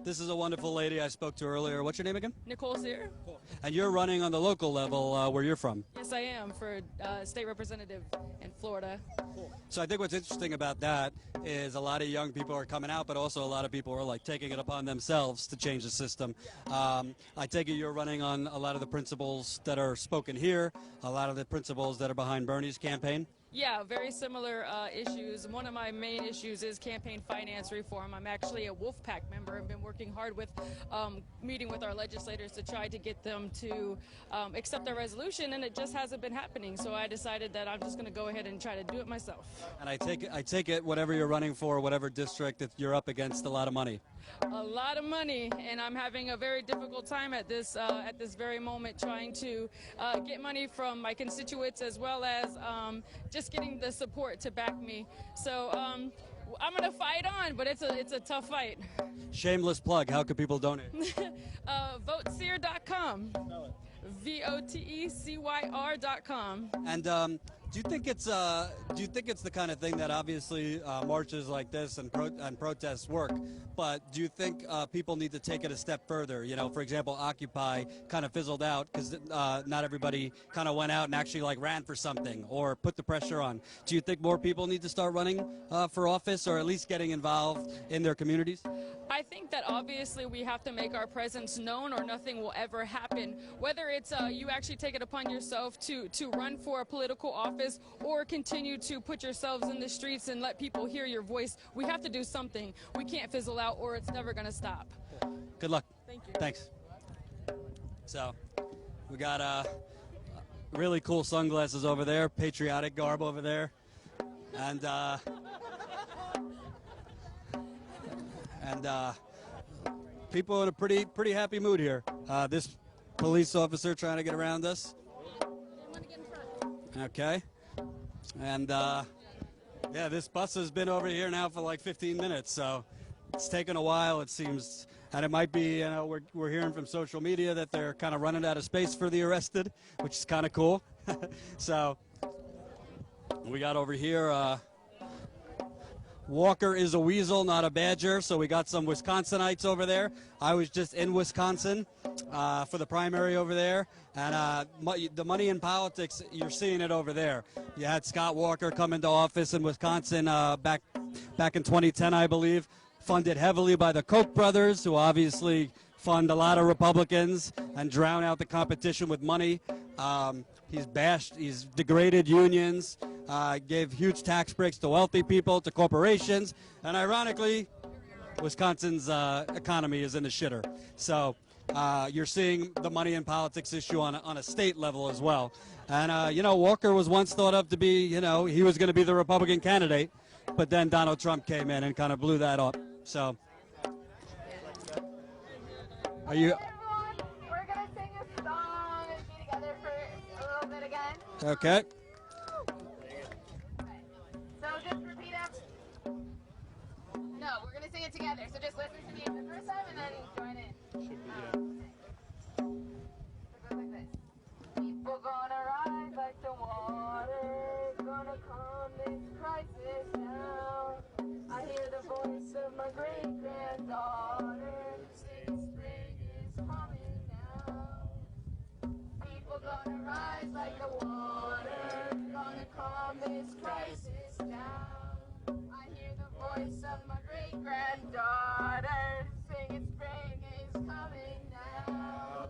[SPEAKER 2] this is a wonderful lady I spoke to earlier. What's your name again?
[SPEAKER 12] Nicole's here.
[SPEAKER 2] Cool. And you're running on the local level where you're from.
[SPEAKER 12] Yes, I am, for state representative in Florida.
[SPEAKER 2] Cool. So I think what's interesting about that is a lot of young people are coming out, but also a lot of people are like taking it upon themselves to change the system. I take it you're running on a lot of the principles that are spoken here, a lot of the principles that are behind Bernie's campaign.
[SPEAKER 12] Yeah, very similar issues. One of my main issues is campaign finance reform. I'm actually a Wolfpack member. I've been working hard with meeting with our legislators to try to get them to accept our resolution, and it just hasn't been happening. So I decided that I'm just going to go ahead and try to do it myself.
[SPEAKER 2] And I take it whatever you're running for, whatever district, if you're up against a lot of money.
[SPEAKER 12] A lot of money, and I'm having a very difficult time at this very moment trying to get money from my constituents, as well as just getting the support to back me. So I'm going to fight on, but it's a tough fight.
[SPEAKER 2] Shameless plug. How can people donate?
[SPEAKER 12] Voteseer.com. VOTECYR.com.
[SPEAKER 2] And do you think it's the kind of thing that obviously marches like this and protests work, but do you think people need to take it a step further? For example, Occupy kind of fizzled out because not everybody kind of went out and actually like ran for something or put the pressure on. Do you think more people need to start running for office, or at least getting involved in their communities?
[SPEAKER 12] I think that obviously we have to make our presence known, or nothing will ever happen. Whether it's you actually take it upon yourself to run for a political office, or continue to put yourselves in the streets and let people hear your voice, we have to do something. We can't fizzle out, or it's never going to stop.
[SPEAKER 2] Good luck.
[SPEAKER 12] Thank you.
[SPEAKER 2] Thanks. So we got really cool sunglasses over there, patriotic garb over there, and people in a pretty happy mood here. This police officer trying to get around us. Okay. And, yeah, this bus has been over here now for like 15 minutes, so it's taken a while, it seems. And it might be, you know, we're hearing from social media that they're kind of running out of space for the arrested, which is kind of cool. So we got over here, Walker is a weasel, not a badger, so we got some Wisconsinites over there. I was just in Wisconsin for the primary over there, and the money in politics, you're seeing it over there. You had Scott Walker come into office in Wisconsin back in 2010, I believe, funded heavily by the Koch brothers, who obviously fund a lot of Republicans and drown out the competition with money. He's degraded unions, gave huge tax breaks to wealthy people, to corporations, and ironically, Wisconsin's economy is in the shitter. So you're seeing the money in politics issue on a state level as well. And, you know, Walker was once thought of to be, you know, he was going to be the Republican candidate, but then Donald Trump came in and kind of blew that up. So, are you...
[SPEAKER 13] We're going to sing a song and be together for a little bit again.
[SPEAKER 2] Okay.
[SPEAKER 13] So just repeat after. No, we're going to sing it together. So just listen to me the first time and then join in. So it goes like this. People gonna rise like the water, gonna calm this crisis down. I hear the voice of my great-granddaughter saying spring is coming now. People gonna rise like the water, gonna calm this crisis down. I hear the voice of my great-granddaughter singing spring is coming now.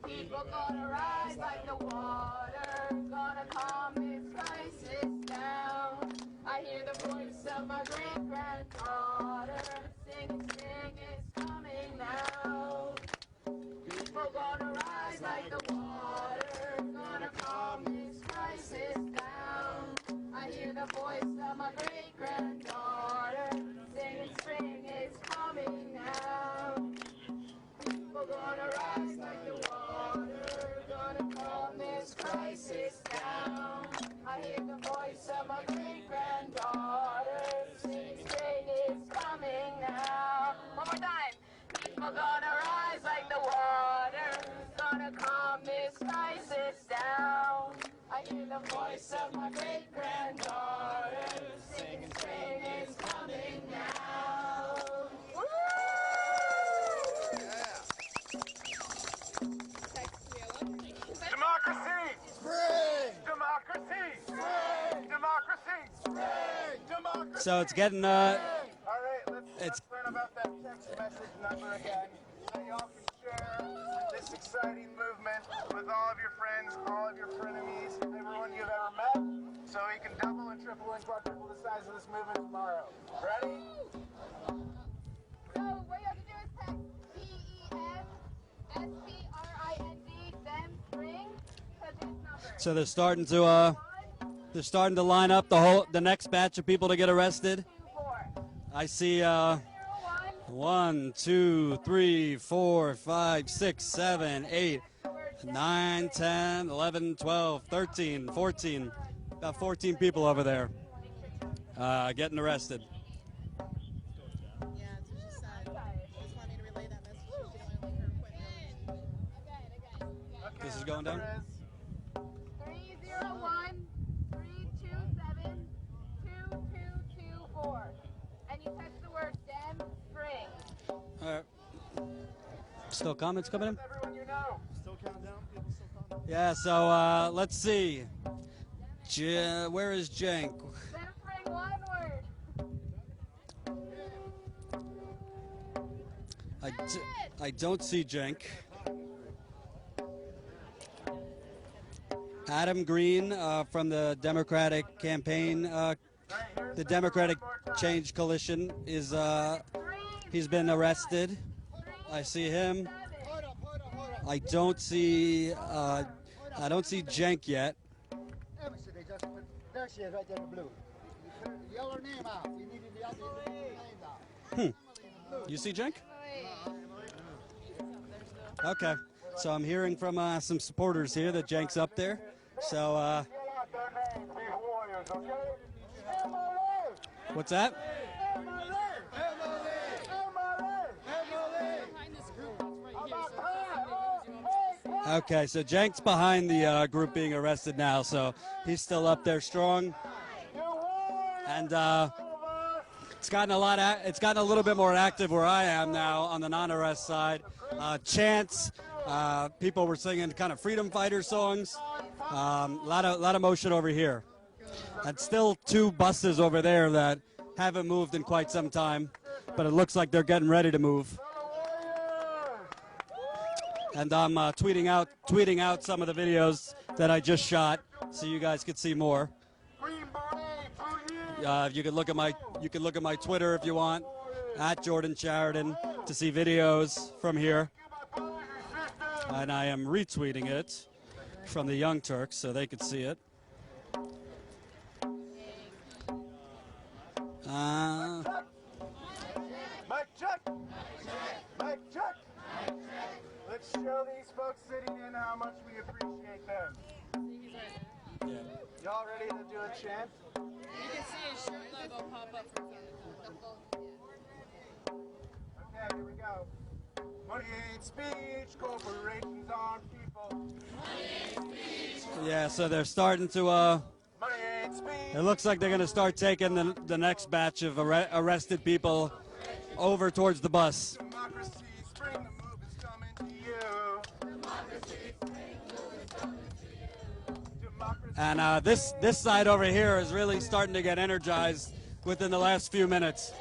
[SPEAKER 13] People gonna rise like the water, gonna calm this crisis down. I hear the voice of my great-granddaughter singing spring is coming now. People gonna rise like the water, gonna calm this crisis down. I hear the voice of my great-granddaughter singing spring is coming now. People gonna rise like the water, gonna calm this crisis down. I hear the voice of my great-granddaughter singing spring is coming now. One more time. People gonna rise like the water, gonna calm this crisis down. I hear the voice of my great-granddaughter singing spring is coming now. Woo!
[SPEAKER 6] Democracy! Spring! Democracy! Spring! Democracy! Spring! Democracy!
[SPEAKER 2] So it's getting,
[SPEAKER 6] All right, let's learn about that text message number again. So y'all can share this exciting movement with all of your friends, all of your frenemies, everyone you've ever met, so we can double and triple and quadruple the size of this movement tomorrow. Ready?
[SPEAKER 13] So what you have to do is text DEMSPRING, them spring, to this number.
[SPEAKER 2] so they're starting to line up the next batch of people to get arrested. I see 1, 2, 3, 4, 5, 6, 7, 8, 9, 10, 11, 12, 13, 14. About 14 people over there getting arrested.
[SPEAKER 5] Yeah, it's just sad. I just wanted to relay that message. You know, I like her equipment.
[SPEAKER 2] This is going down?
[SPEAKER 13] 301-327-2224. And you text the word Dem Spring.
[SPEAKER 2] All right. Still comments coming in?
[SPEAKER 6] Everyone you know. Still counting down? People still counting down?
[SPEAKER 2] Yeah, so let's see. Where is Cenk?
[SPEAKER 13] Dem Spring, one word.
[SPEAKER 2] I don't see Cenk. Adam Green from the Democratic campaign, the Democratic Change Coalition is he's been arrested. I see him. I don't see Cenk yet.
[SPEAKER 14] There she is, right there in the blue. You yell her name out. You need to yell the names out.
[SPEAKER 2] You see Cenk? Okay. So I'm hearing from some supporters here that Cenk's up there. So
[SPEAKER 6] their names, these warriors, okay? MLA!
[SPEAKER 2] What's that? Okay, so Cenk's behind the group being arrested now, so he's still up there strong, and it's gotten a little bit more active where I am now on the non-arrest side. Chants, people were singing kind of freedom fighter songs, a lot of motion over here, and still 2 buses over there that haven't moved in quite some time, but it looks like they're getting ready to move. And I'm tweeting out some of the videos that I just shot, so you guys could see more. You can look at my Twitter if you want, @Jordan to see videos from here. And I am retweeting it from the Young Turks so they could see it.
[SPEAKER 6] Mic check! Mic check! Let's show these folks sitting in how much we appreciate them. Y'all ready to do a chant?
[SPEAKER 12] You can see his shirt logo pop up from
[SPEAKER 6] Okay, here we go. Money ain't speech, corporations aren't people. Money ain't speech.
[SPEAKER 2] Yeah, so they're starting to,
[SPEAKER 6] Money ain't speech.
[SPEAKER 2] it looks like they're going to start taking the next batch of arrested people over towards the bus.
[SPEAKER 6] Democracy, spring, the move is coming to you. Democracy, spring, the move is coming to you. Democracy.
[SPEAKER 2] And this side over here is really starting to get energized within the last few minutes.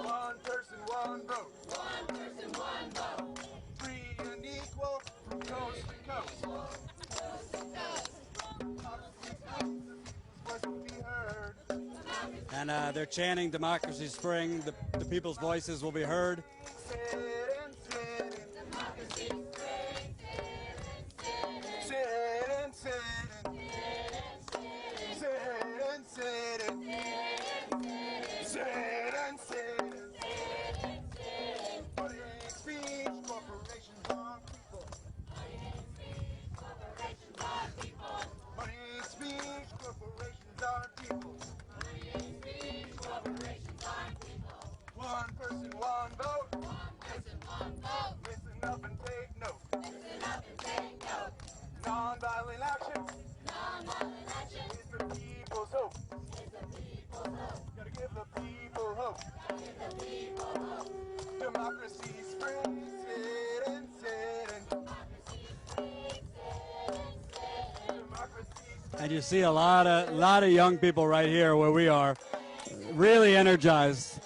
[SPEAKER 6] One person, one vote. One person, one vote. Free and equal from coast to coast. Coast to coast. Voice will be heard.
[SPEAKER 2] And they're chanting Democracy Spring. The people's voices will be heard.
[SPEAKER 6] Democracy Spring. Money ain't speech, corporations aren't people. Money ain't speech, corporations aren't people. Money ain't speech, corporations aren't people. Money ain't speech, corporations aren't people. One person, one vote. One person, one vote. Listen up and take note. Listen up and take note. Non-violent action. Non-violent action is the people's hope. Is the people's hope. Gotta give the people hope. Gotta give the people hope. Democracy spring, sitting. Democracy spring, sitting. Democracy spring.
[SPEAKER 2] And you see a lot of young people right here where we are, really energized.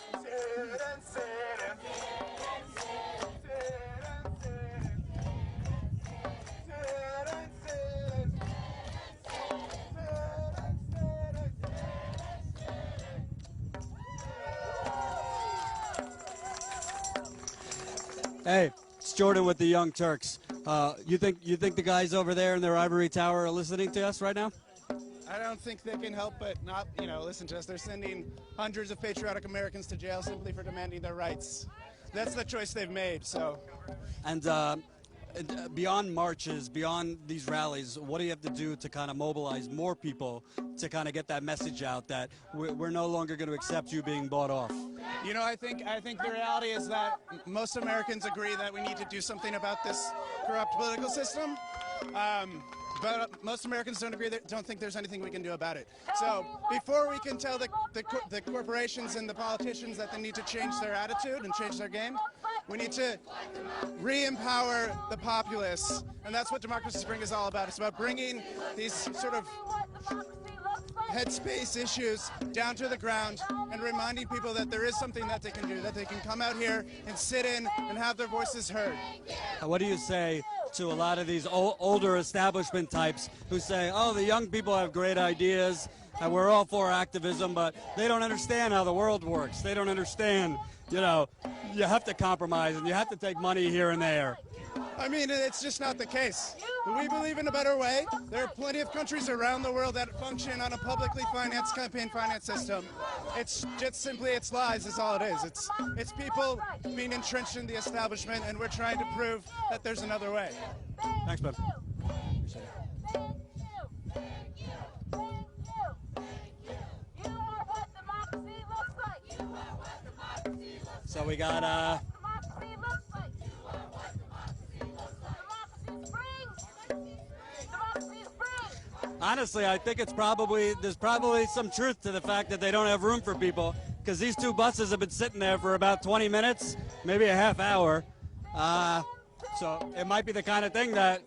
[SPEAKER 2] Hey, it's Jordan with the Young Turks. You think the guys over there in their ivory tower are listening to us right now?
[SPEAKER 15] I don't think they can help but not, listen to us. They're sending hundreds of patriotic Americans to jail simply for demanding their rights. That's the choice they've made. So,
[SPEAKER 2] and beyond marches, beyond these rallies, what do you have to do to kind of mobilize more people to kind of get that message out that we're no longer going to accept you being bought off?
[SPEAKER 15] I think the reality is that most Americans agree that we need to do something about this corrupt political system. But most Americans don't think there's anything we can do about it. So before we can tell the corporations and the politicians that they need to change their attitude and change their game, we need to re-empower the populace. And that's what Democracy Spring is all about. It's about bringing these sort of headspace issues down to the ground and reminding people that there is something that they can do, that they can come out here and sit in and have their voices heard.
[SPEAKER 2] What do you say to a lot of these older establishment types who say, oh, the young people have great ideas and we're all for activism, but they don't understand how the world works. They don't understand, you have to compromise and you have to take money here and there.
[SPEAKER 15] I mean, it's just not the case. We believe in a better way. There are plenty of countries around the world that function on a publicly financed campaign finance system. It's just simply, it's lies is all it is. It's people being entrenched in the establishment, and we're trying to prove that there's another way.
[SPEAKER 2] Thanks, bud. So we got honestly, I think there's probably some truth to the fact that they don't have room for people, because these two buses have been sitting there for about 20 minutes, maybe a half hour. So it might be the kind of thing that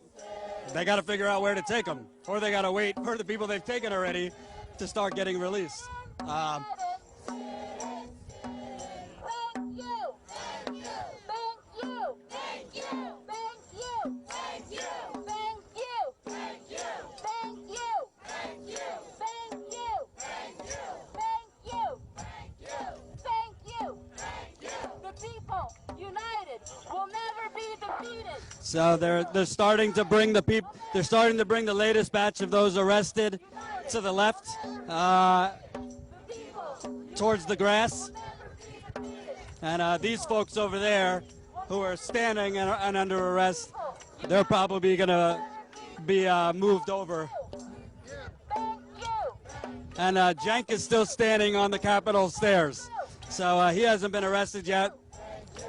[SPEAKER 2] they got to figure out where to take them, or they got to wait for the people they've taken already to start getting released. So they're starting to bring the people. They're starting to bring the latest batch of those arrested to the left, towards the grass. And these folks over there, who are standing and under arrest, they're probably going to be moved over. And Cenk is still standing on the Capitol stairs, so he hasn't been arrested yet,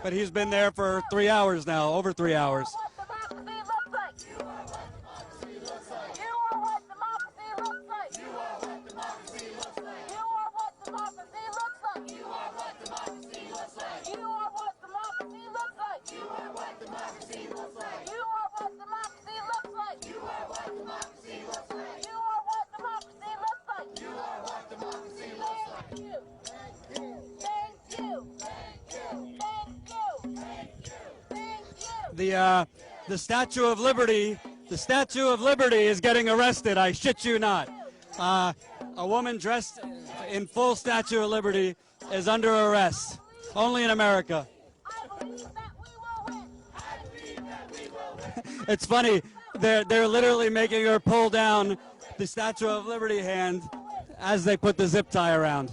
[SPEAKER 2] but he's been there for 3 hours now, over 3 hours. The Statue of Liberty, is getting arrested. I shit you not. A woman dressed in full Statue of Liberty is under arrest. Only in America. It's funny. They're literally making her pull down the Statue of Liberty hand as they put the zip tie around.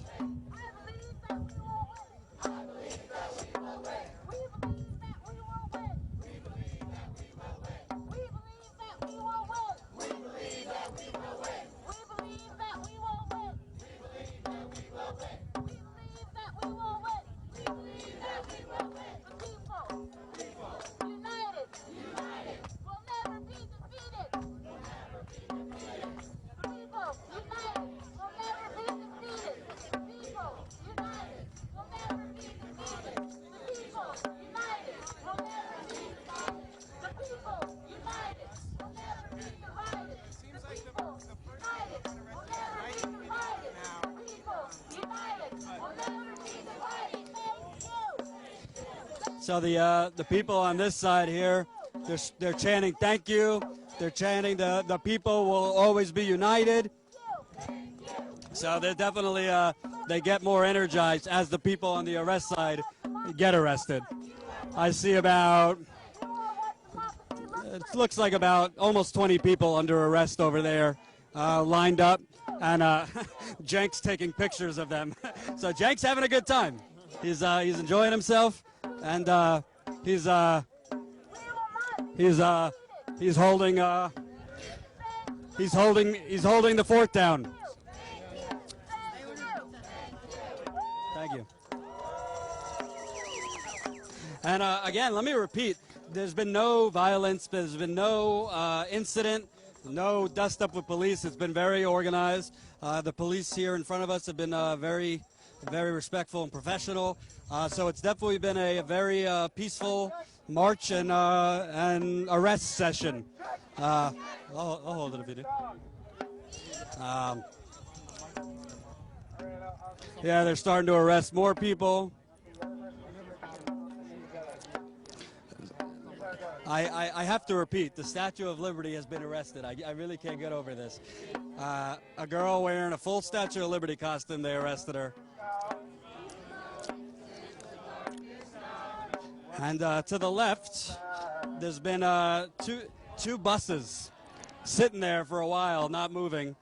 [SPEAKER 2] So the people on this side here, they're chanting "Thank you." They're chanting the people will always be united. So they're definitely they get more energized as the people on the arrest side get arrested. I see about, it looks like about almost 20 people under arrest over there, lined up, and Cenk's taking pictures of them. So Cenk's having a good time. He's enjoying himself, and he's holding the fort down. Thank you. And again, let me repeat, there's been no violence, there's been no incident, no dust up with police. It's been very organized. The police here in front of us have been very, very respectful and professional. So it's definitely been a very peaceful march and arrest session. I'll hold it if you do. Yeah, they're starting to arrest more people. I have to repeat, the Statue of Liberty has been arrested. I really can't get over this. A girl wearing a full Statue of Liberty costume, they arrested her. And to the left, There's been two buses sitting there for a while, not moving.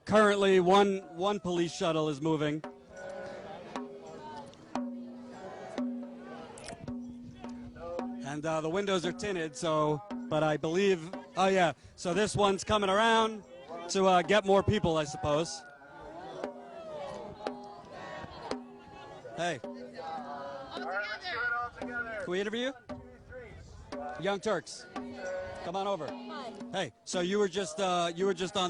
[SPEAKER 2] Currently, one police shuttle is moving. And the windows are tinted, but I believe, oh yeah, so this one's coming around to get more people, I suppose. Hey. Can we interview you? Young Turks. Come on over.
[SPEAKER 16] Hi.
[SPEAKER 2] Hey, so you were just on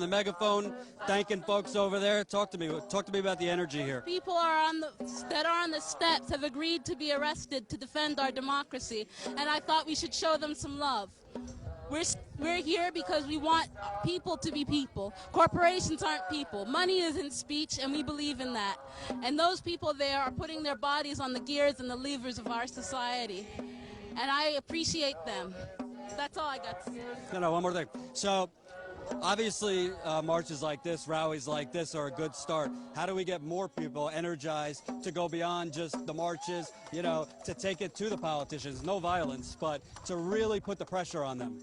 [SPEAKER 2] the megaphone thanking folks over there. Talk to me about the energy here.
[SPEAKER 16] People that are on the steps have agreed to be arrested to defend our democracy, and I thought we should show them some love. We're here because we want people to be people. Corporations aren't people. Money isn't speech, and we believe in that. And those people there are putting their bodies on the gears and the levers of our society. And I appreciate them. That's all I got to say.
[SPEAKER 2] No, one more thing. So, obviously, marches like this, rallies like this are a good start. How do we get more people energized to go beyond just the marches, to take it to the politicians? No violence, but to really put the pressure on them.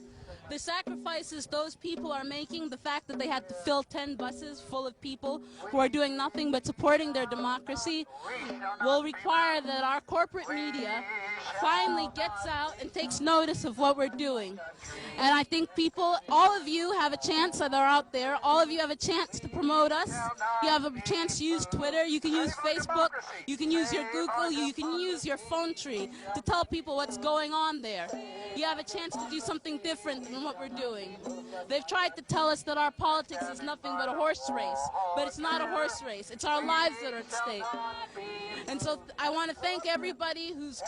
[SPEAKER 16] The sacrifices those people are making, the fact that they had to fill 10 buses full of people who are doing nothing but supporting their democracy, will require that our corporate media finally gets out and takes notice of what we're doing. And I think all of you have a chance that are out there. All of you have a chance to promote us. You have a chance to use Twitter. You can use Facebook. You can use your Google. You can use your phone tree to tell people what's going on there. You have a chance to do something different than what we're doing. They've tried to tell us that our politics is nothing but a horse race, but it's not a horse race. It's our lives that are at stake. And so I want to thank everybody who's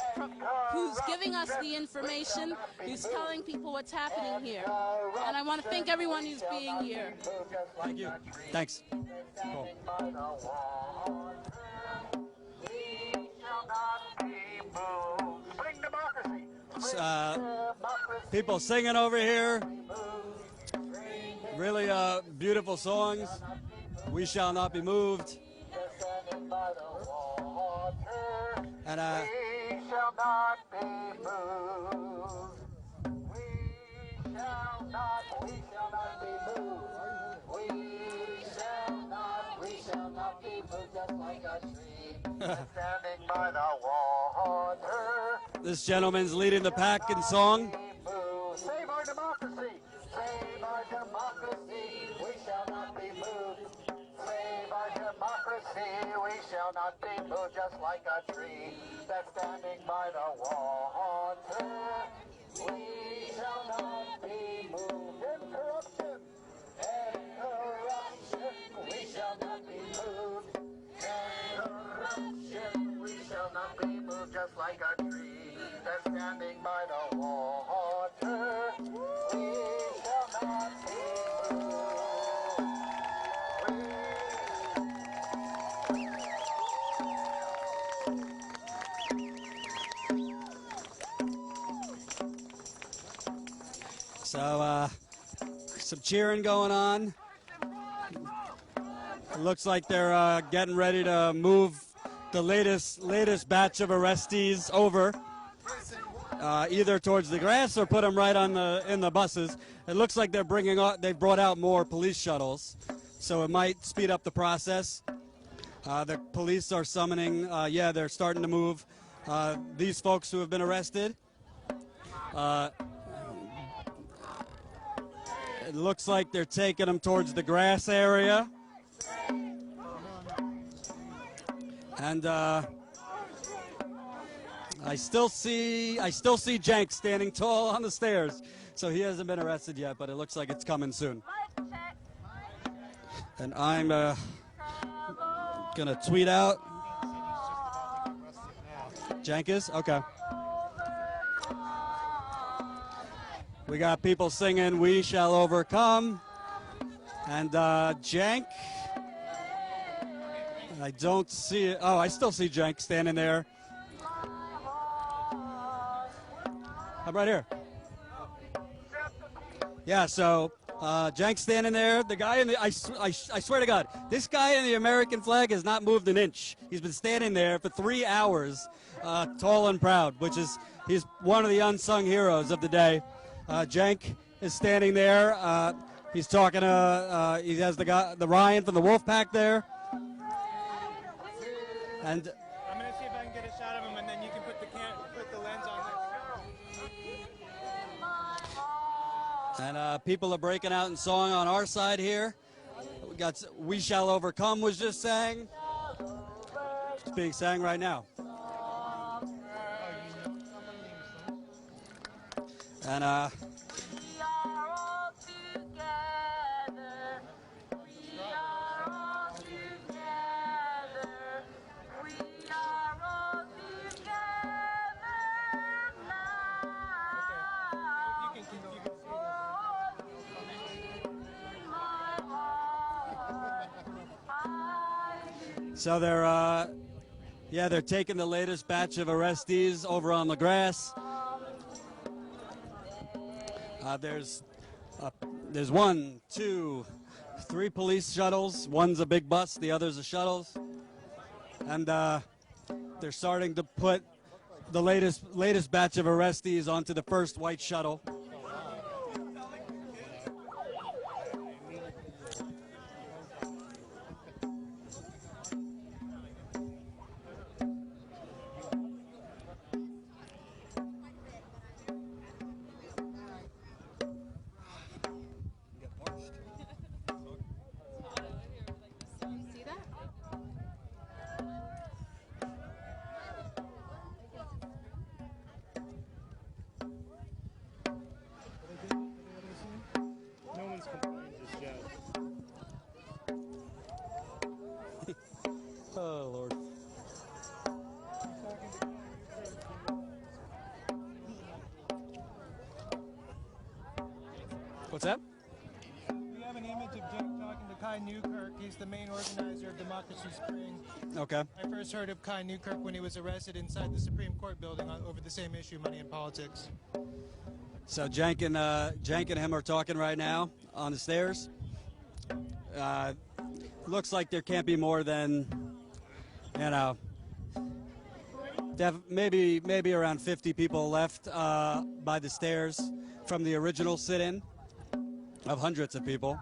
[SPEAKER 16] giving us the information, who's telling people what's happening here. And I want to thank everyone who's being here.
[SPEAKER 2] Thank you. Thanks. Cool. People singing over here. Really beautiful songs. We shall not be moved. And
[SPEAKER 6] we shall not be moved. We shall not be moved. We shall not be moved just like a tree standing by the water.
[SPEAKER 2] This gentleman's leading the pack in song.
[SPEAKER 6] Save our democracy. Save our democracy. We shall not be moved. Save our democracy. We shall not be moved just like a tree that's standing by the water. We shall not be moved. Incorruption. Incorruption. We shall not be moved. Incorruption. We shall not be moved just like a tree that's standing by the water. We shall not be moved.
[SPEAKER 2] So, some cheering going on. It looks like they're getting ready to move the latest batch of arrestees over, either towards the grass or put them right in the buses. It looks like they've brought out more police shuttles, so it might speed up the process. The police are summoning. They're starting to move these folks who have been arrested. It looks like they're taking them towards the grass area. And I still see Cenk standing tall on the stairs. So he hasn't been arrested yet, but it looks like it's coming soon. And I'm gonna tweet out. Cenk is? Okay. We got people singing "We Shall Overcome." And Cenk, I don't see it. Oh, I still see Cenk standing there. I'm right here. Yeah, so Cenk's standing there. The guy in the, I swear to God, This guy in the American flag has not moved an inch. He's been standing there for 3 hours, tall and proud, he's one of the unsung heroes of the day. Cenk is standing there. He's talking to, he has the Ryan from the Wolfpack there. And
[SPEAKER 9] I'm going to see if I can get a shot of him, and then you can put the lens on there.
[SPEAKER 2] And people are breaking out in song on our side here. We got "We Shall Overcome" was just sang. It's being sang right now. And so they're taking the latest batch of arrestees over on the grass. There's 1, 2, 3 police shuttles. One's a big bus, the others are shuttles. And they're starting to put the latest batch of arrestees onto the first white shuttle. Oh, Lord. What's that?
[SPEAKER 9] We have an image of Cenk talking to Kai Newkirk. He's the main organizer of Democracy Spring.
[SPEAKER 2] Okay.
[SPEAKER 9] I first heard of Kai Newkirk when he was arrested inside the Supreme Court building over the same issue, money in politics.
[SPEAKER 2] So Cenk and him are talking right now on the stairs. Looks like there can't be more than, maybe around 50 people left by the stairs from the original sit-in of hundreds of people.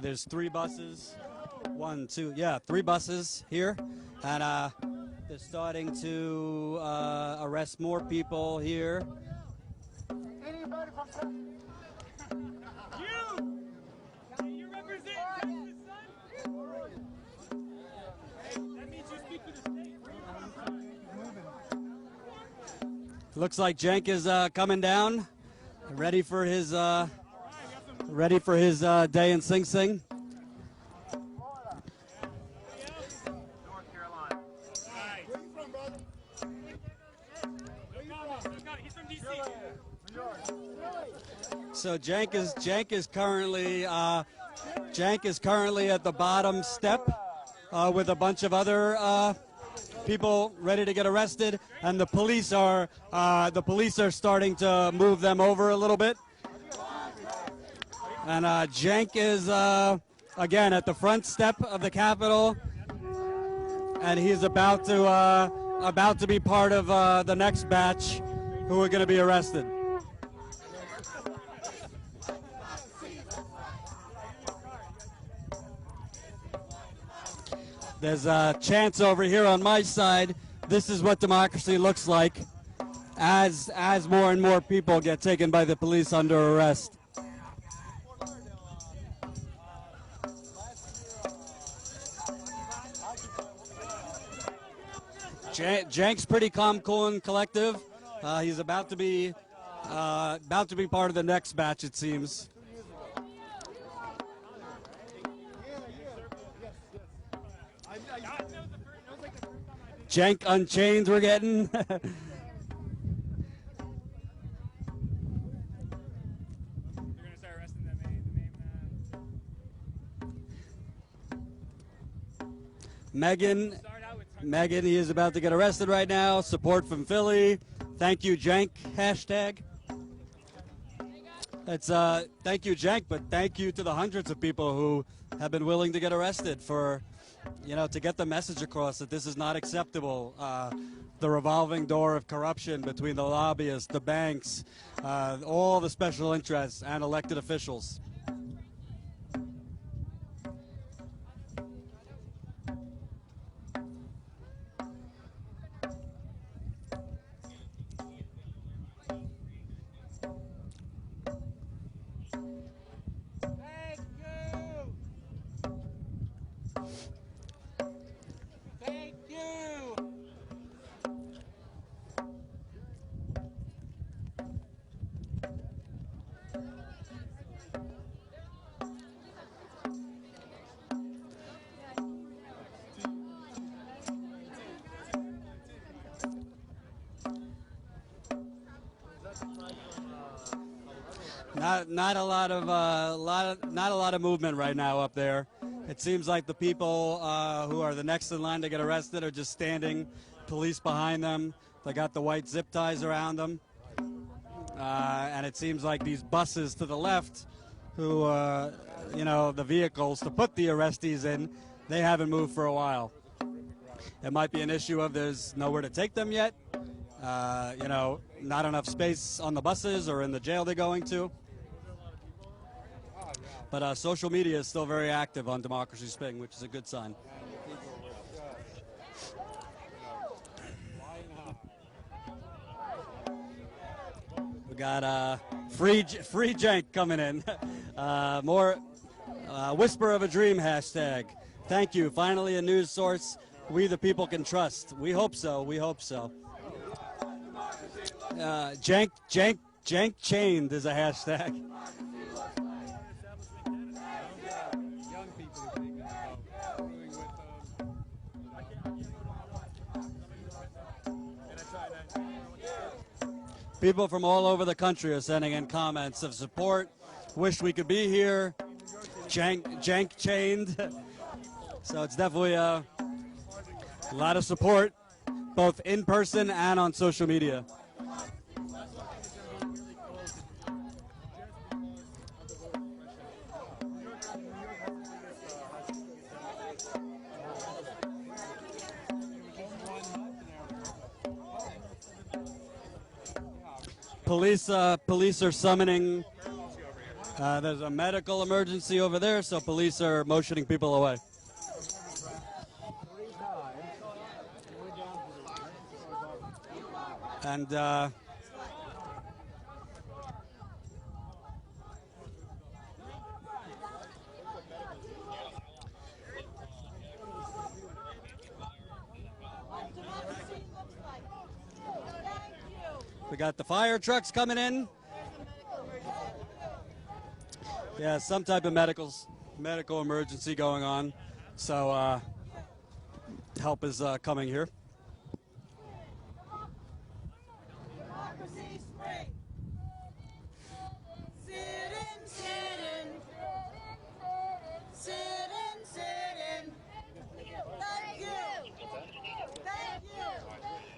[SPEAKER 2] There's 3 buses. 1, 2, 3 buses here. And they're starting to arrest more people here.
[SPEAKER 6] You represent Texas, son? That means you speak for the state.
[SPEAKER 2] Looks like Cenk is coming down, ready for his day in Sing Sing.
[SPEAKER 6] North Carolina. Right. Where you from, brother? He's from DC. New York.
[SPEAKER 2] So Cenk is currently at the bottom step with a bunch of other people ready to get arrested, and the police are starting to move them over a little bit. And Cenk is again at the front step of the Capitol, and he's about to be part of the next batch who are going to be arrested. There's a chance over here on my side. This is what democracy looks like as more and more people get taken by the police under arrest. Cenk's pretty calm, cool, and collective. He's about to be part of the next batch, it seems. Cenk Unchained we're getting. Megan, he is about to get arrested right now. Support from Philly. Thank you, Cenk. Hashtag. It's thank you, Cenk, but thank you to the hundreds of people who have been willing to get arrested for, to get the message across that this is not acceptable. The revolving door of corruption between the lobbyists, the banks, all the special interests, and elected officials. Not a lot of movement right now up there. It seems like the people who are the next in line to get arrested are just standing, police behind them. They got the white zip ties around them, and it seems like these buses to the left, who the vehicles to put the arrestees in, they haven't moved for a while. It might be an issue of there's nowhere to take them yet. Not enough space on the buses or in the jail they're going to. But social media is still very active on Democracy Spring, which is a good sign. We got free Cenk coming in. More whisper of a dream hashtag. Thank you. Finally a news source we the people can trust. We hope so. We hope so. Cenk chained is a hashtag. People from all over the country are sending in comments of support. Wish we could be here. Cenk chained. So it's definitely a lot of support, both in person and on social media. Police are summoning. There's a medical emergency over there, so police are motioning people away. And we got the fire trucks coming in. Yeah, some type of medical emergency going on. So help is coming here.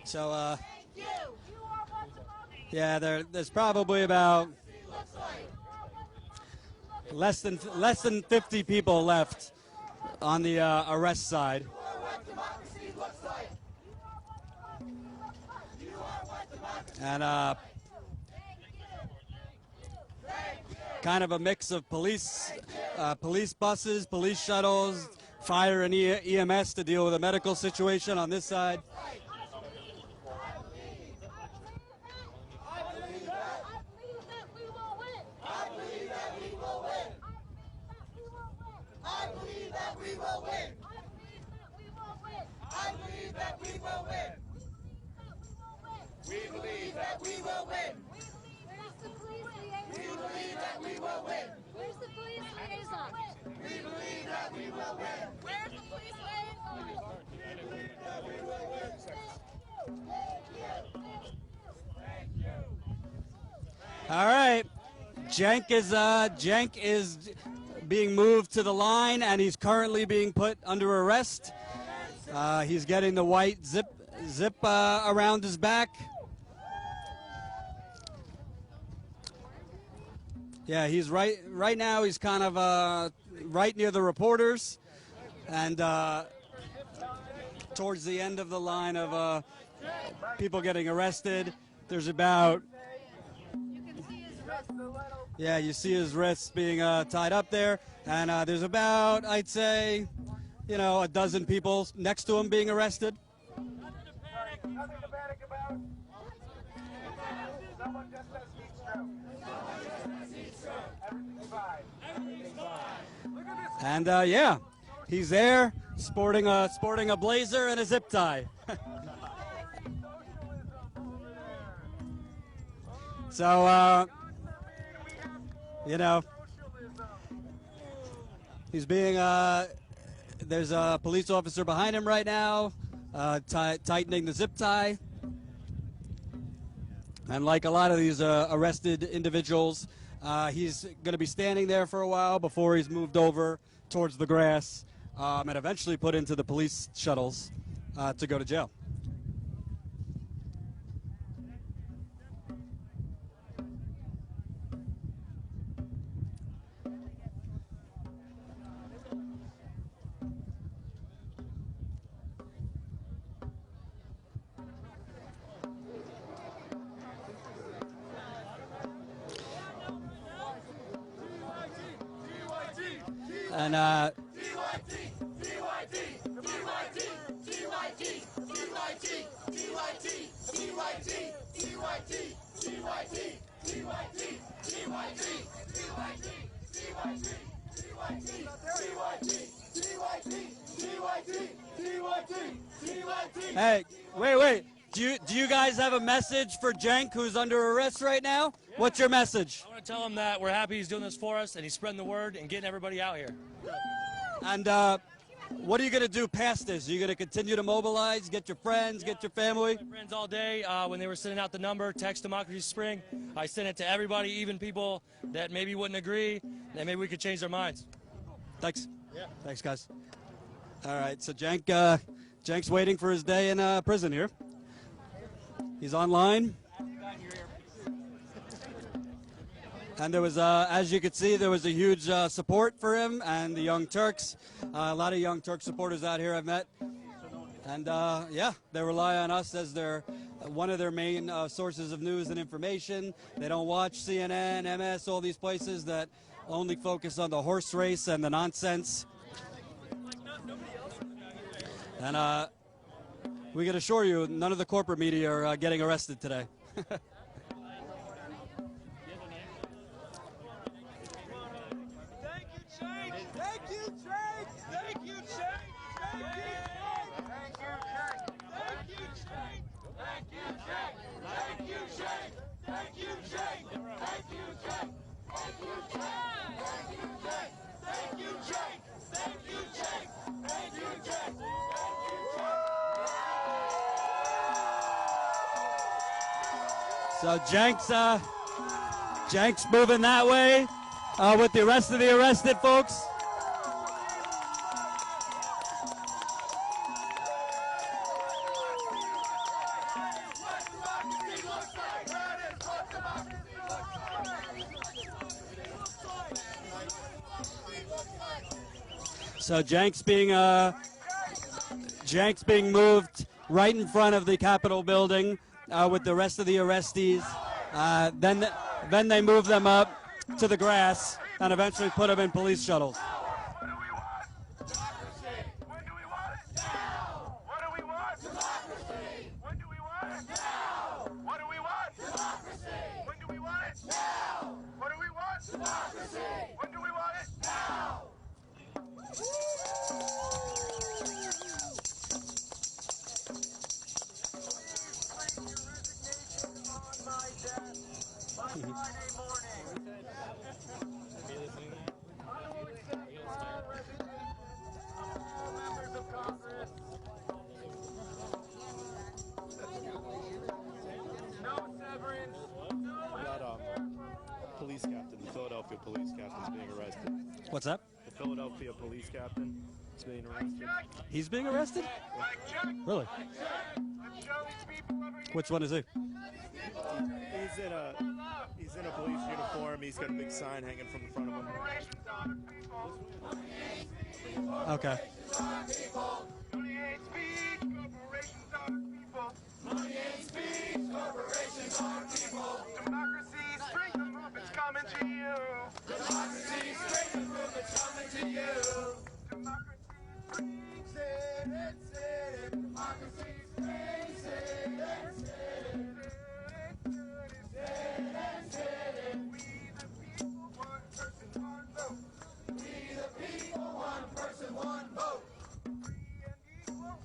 [SPEAKER 2] So yeah, there's probably about less than 50 people left on the arrest side. And kind of a mix of police buses, police shuttles, fire and EMS to deal with a medical situation on this side. All right, Cenk is being moved to the line, and he's currently being put under arrest. He's getting the white zip around his back. Yeah, he's right now. He's kind of right near the reporters, and towards the end of the line of people getting arrested. There's about, yeah, you see his wrists being tied up there, and there's about, I'd say, you know, a dozen people next to him being arrested.
[SPEAKER 6] Nothing to panic about. Someone just says heat stroke. Everything's fine. Everything's fine. Look at this.
[SPEAKER 2] And yeah, he's there, sporting a blazer and a zip tie. So you know, he's being there's a police officer behind him right now, tightening the zip tie. And like a lot of these arrested individuals, he's going to be standing there for a while before he's moved over towards the grass and eventually put into the police shuttles to go to jail. And hey, wait. Do you guys have a message for Cenk, who's under arrest right now? Yeah. What's your message?
[SPEAKER 17] I want to tell him that we're happy he's doing this for us, and he's spreading the word and getting everybody out here.
[SPEAKER 2] And what are you going to do past this? Are you going to continue to mobilize, get your friends, get your family?
[SPEAKER 17] My friends all day, when they were sending out the number, Text Democracy Spring, I sent it to everybody, even people that maybe wouldn't agree, that maybe we could change their minds.
[SPEAKER 2] Thanks. Yeah. Thanks, guys. All right, so Cenk's waiting for his day in prison here. He's online. And there was, as you could see, there was a huge support for him and the Young Turks. A lot of Young Turk supporters out here I've met. And, yeah, they rely on us as one of their main sources of news and information. They don't watch CNN, MS, all these places that only focus on the horse race and the nonsense. And we can assure you, none of the corporate media are getting arrested today. So Cenk's moving that way with the rest of the arrested folks. So Cenk's being moved right in front of the Capitol building with the rest of the arrestees. Then they move them up to the grass and eventually put them in police shuttles.
[SPEAKER 8] Police captain, the Philadelphia police captain is being arrested.
[SPEAKER 2] What's that?
[SPEAKER 8] The Philadelphia police captain is being arrested.
[SPEAKER 2] He's being arrested? Really? Which one is he?
[SPEAKER 8] He's in a police uniform. arm. He's got a big sign hanging from the front of him.
[SPEAKER 2] Okay.
[SPEAKER 6] Money ain't speech, corporations are people. Money ain't speech, corporations are people. Democracy, strength and movements coming to you. Democracy, strength and movements coming to you. Democracy brings it, it's it. Democracy brings it, it's it. We the people, one person, one vote. We the people, one person, one vote. Free and equal,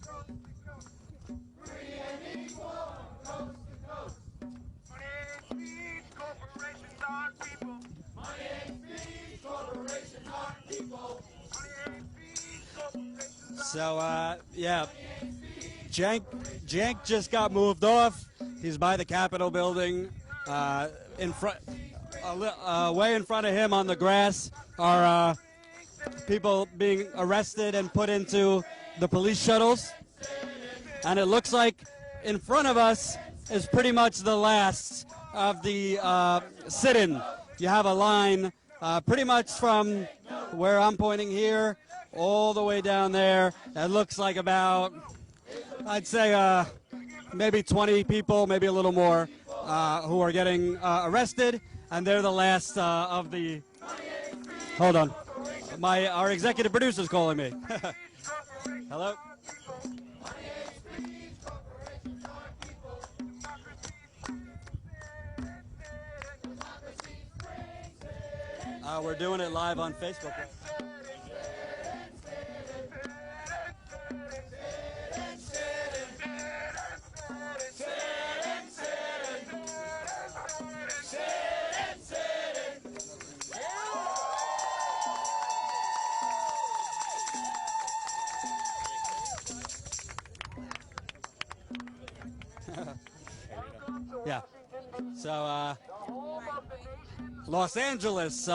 [SPEAKER 6] coast to coast. Free and equal, coast to coast. Money ain't speech, corporations are people. Money ain't speech, corporations are people. Money ain't speech, corporations are
[SPEAKER 2] So, yeah, Cenk just got moved off. He's by the Capitol building. In front, way in front of him on the grass are people being arrested and put into the police shuttles. And it looks like in front of us is pretty much the last of the sit-in. You have a line pretty much from where I'm pointing here all the way down there. It looks like about, I'd say, maybe 20 people, maybe a little more, who are getting arrested, and they're the last of the. Hold on, our executive producer's calling me. Hello. We're doing it live on Facebook. Yeah. So, Los Angeles,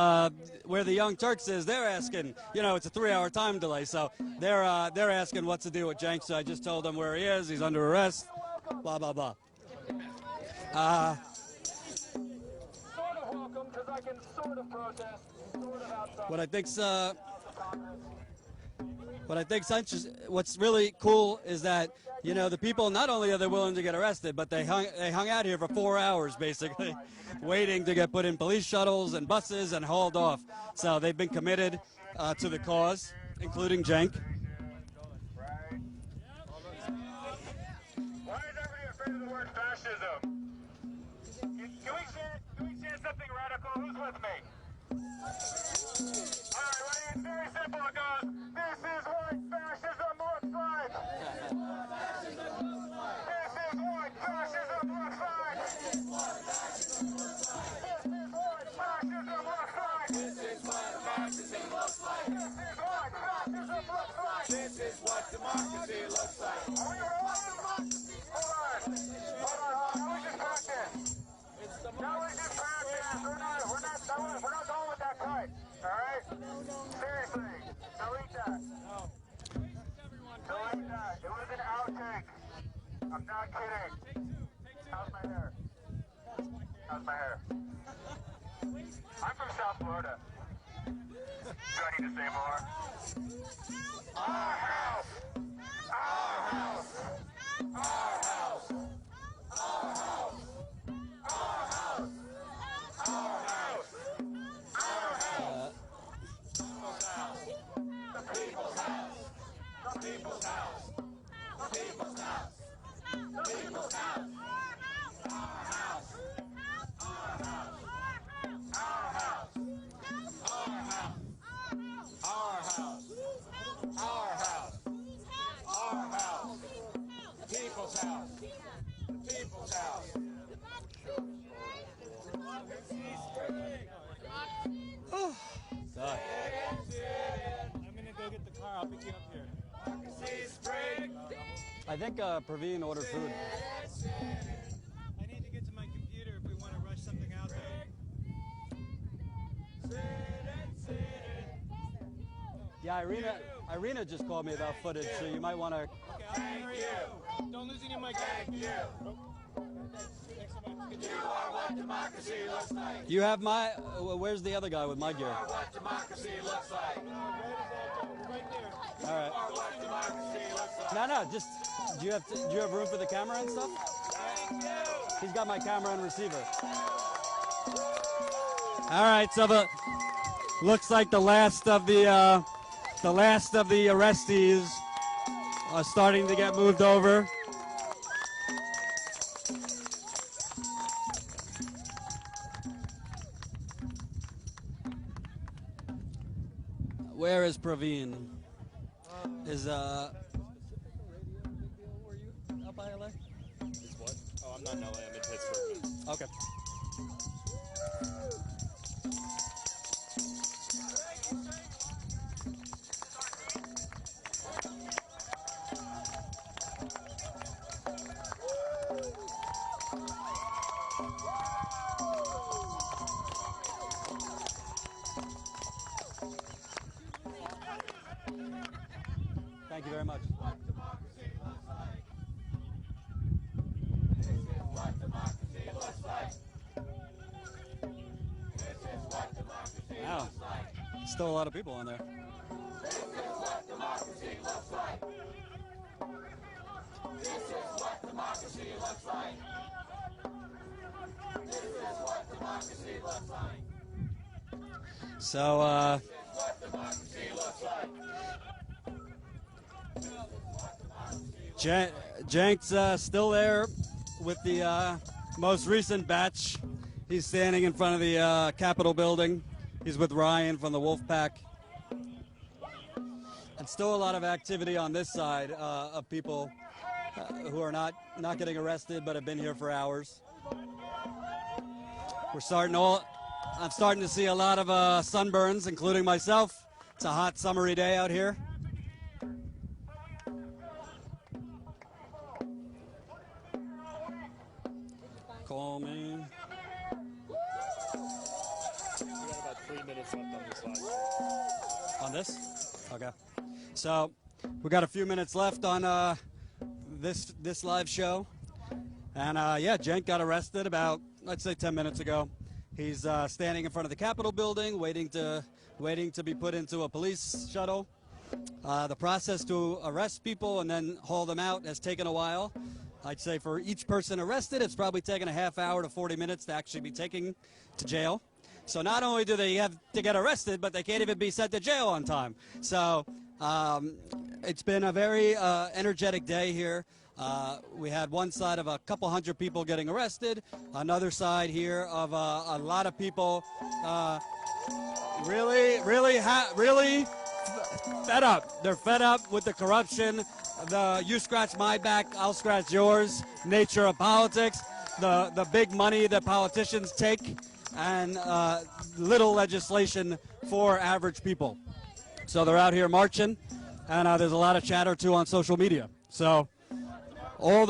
[SPEAKER 2] where the Young Turks is, they're asking, it's a 3-hour time delay, so they're asking what's the deal with Cenk. So I just told them where he is. He's under arrest. Blah, blah, blah.
[SPEAKER 6] sort of welcome because I can sort of protest, sort of outside.
[SPEAKER 2] What I think what's really cool is that, the people, not only are they willing to get arrested, but they hung out here for 4 hours, basically, waiting to get put in police shuttles and buses and hauled off. So they've been committed to the cause, including Cenk.
[SPEAKER 6] Why is everybody afraid of the word fascism? Can we chant something radical? Who's with me? All right, ready? It's very simple. It goes, this is what fascism looks like. This is what fascism looks like. This is what fascism looks like. This is what fascism looks like. This is what fascism looks like. This is what democracy looks like. Are we rolling? Hold on. Now we just practice. We're not going with that cut. All right? Seriously. Delete that. Delete that. It was an outtake. I'm not kidding. How's my hair? I'm from South Florida. Do I need to say more? Our house! Our house! Our house! Our house! Our house! Our house! Our house! The people's house! The people's house! The people's house! The people's house! Our house! Our house! Our house! Our house! Our house! Our house! Our house! The people's house! The people's house!
[SPEAKER 9] I'm gonna go get the car. I'll pick you up here.
[SPEAKER 2] I think Praveen ordered food.
[SPEAKER 9] I need to get to my computer if we want to rush something out there.
[SPEAKER 2] Yeah, Irina just called me about footage, so you might want to.
[SPEAKER 9] Okay, don't lose any of my gas.
[SPEAKER 6] You are what
[SPEAKER 2] You have my. Where's the other guy with my gear? All right. No. Just do you have room for the camera and stuff? He's got my camera and receiver. All right. So looks like the last of the arrestees are starting to get moved over. Where is Praveen? Is up by LA?
[SPEAKER 8] Is what? Oh, I'm not in LA. I'm in Pittsburgh.
[SPEAKER 2] Okay. Thank you very much. Wow, still a lot of people on there.
[SPEAKER 6] This is what democracy looks like. This is what democracy looks like. This is what democracy looks like.
[SPEAKER 2] So,
[SPEAKER 6] This is what democracy looks like.
[SPEAKER 2] Cenk's still there with the most recent batch. He's standing in front of the Capitol building. He's with Ryan from the Wolfpack. And still a lot of activity on this side of people who are not getting arrested but have been here for hours. I'm starting to see a lot of sunburns, including myself. It's a hot, summery day out here. Call me.
[SPEAKER 8] We got about 3 minutes left on this live.
[SPEAKER 2] On this? Okay. So we got a few minutes left on this live show. And yeah, Cenk got arrested about, let's say, 10 minutes ago. He's standing in front of the Capitol building, waiting to be put into a police shuttle. The process to arrest people and then haul them out has taken a while. I'd say for each person arrested, it's probably taken a half hour to 40 minutes to actually be taken to jail. So not only do they have to get arrested, but they can't even be sent to jail on time. So it's been a very energetic day here. We had one side of a couple hundred people getting arrested, another side here of a lot of people really fed up. They're fed up with the corruption, the you scratch my back, I'll scratch yours nature of politics, the big money that politicians take, and little legislation for average people. So they're out here marching, and there's a lot of chatter too on social media. So all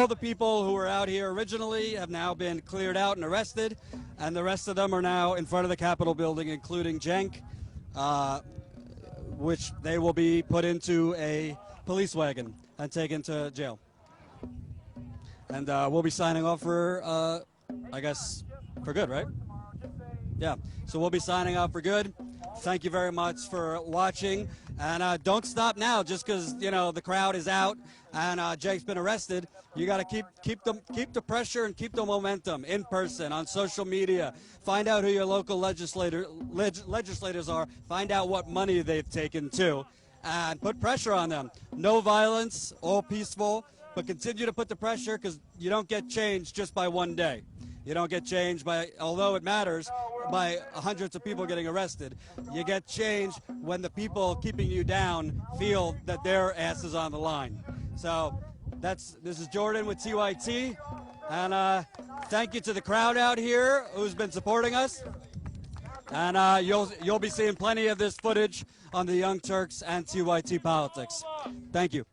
[SPEAKER 2] the people who were out here originally have now been cleared out and arrested, and the rest of them are now in front of the Capitol building, including Cenk, which they will be put into a police wagon and taken to jail. And we'll be signing off for, I guess, for good, right? Yeah, so we'll be signing off for good. Thank you very much for watching. And don't stop now just because, you know, the crowd is out and Cenk's been arrested. You got to keep the pressure and keep the momentum in person, on social media. Find out who your local legislators are. Find out what money they've taken too. And put pressure on them. No violence, all peaceful, but continue to put the pressure because you don't get change just by one day. You don't get change by, although it matters, by hundreds of people getting arrested. You get change when the people keeping you down feel that their ass is on the line. So this is Jordan with TYT, and thank you to the crowd out here who's been supporting us. And you'll be seeing plenty of this footage on the Young Turks and TYT Politics. Thank you.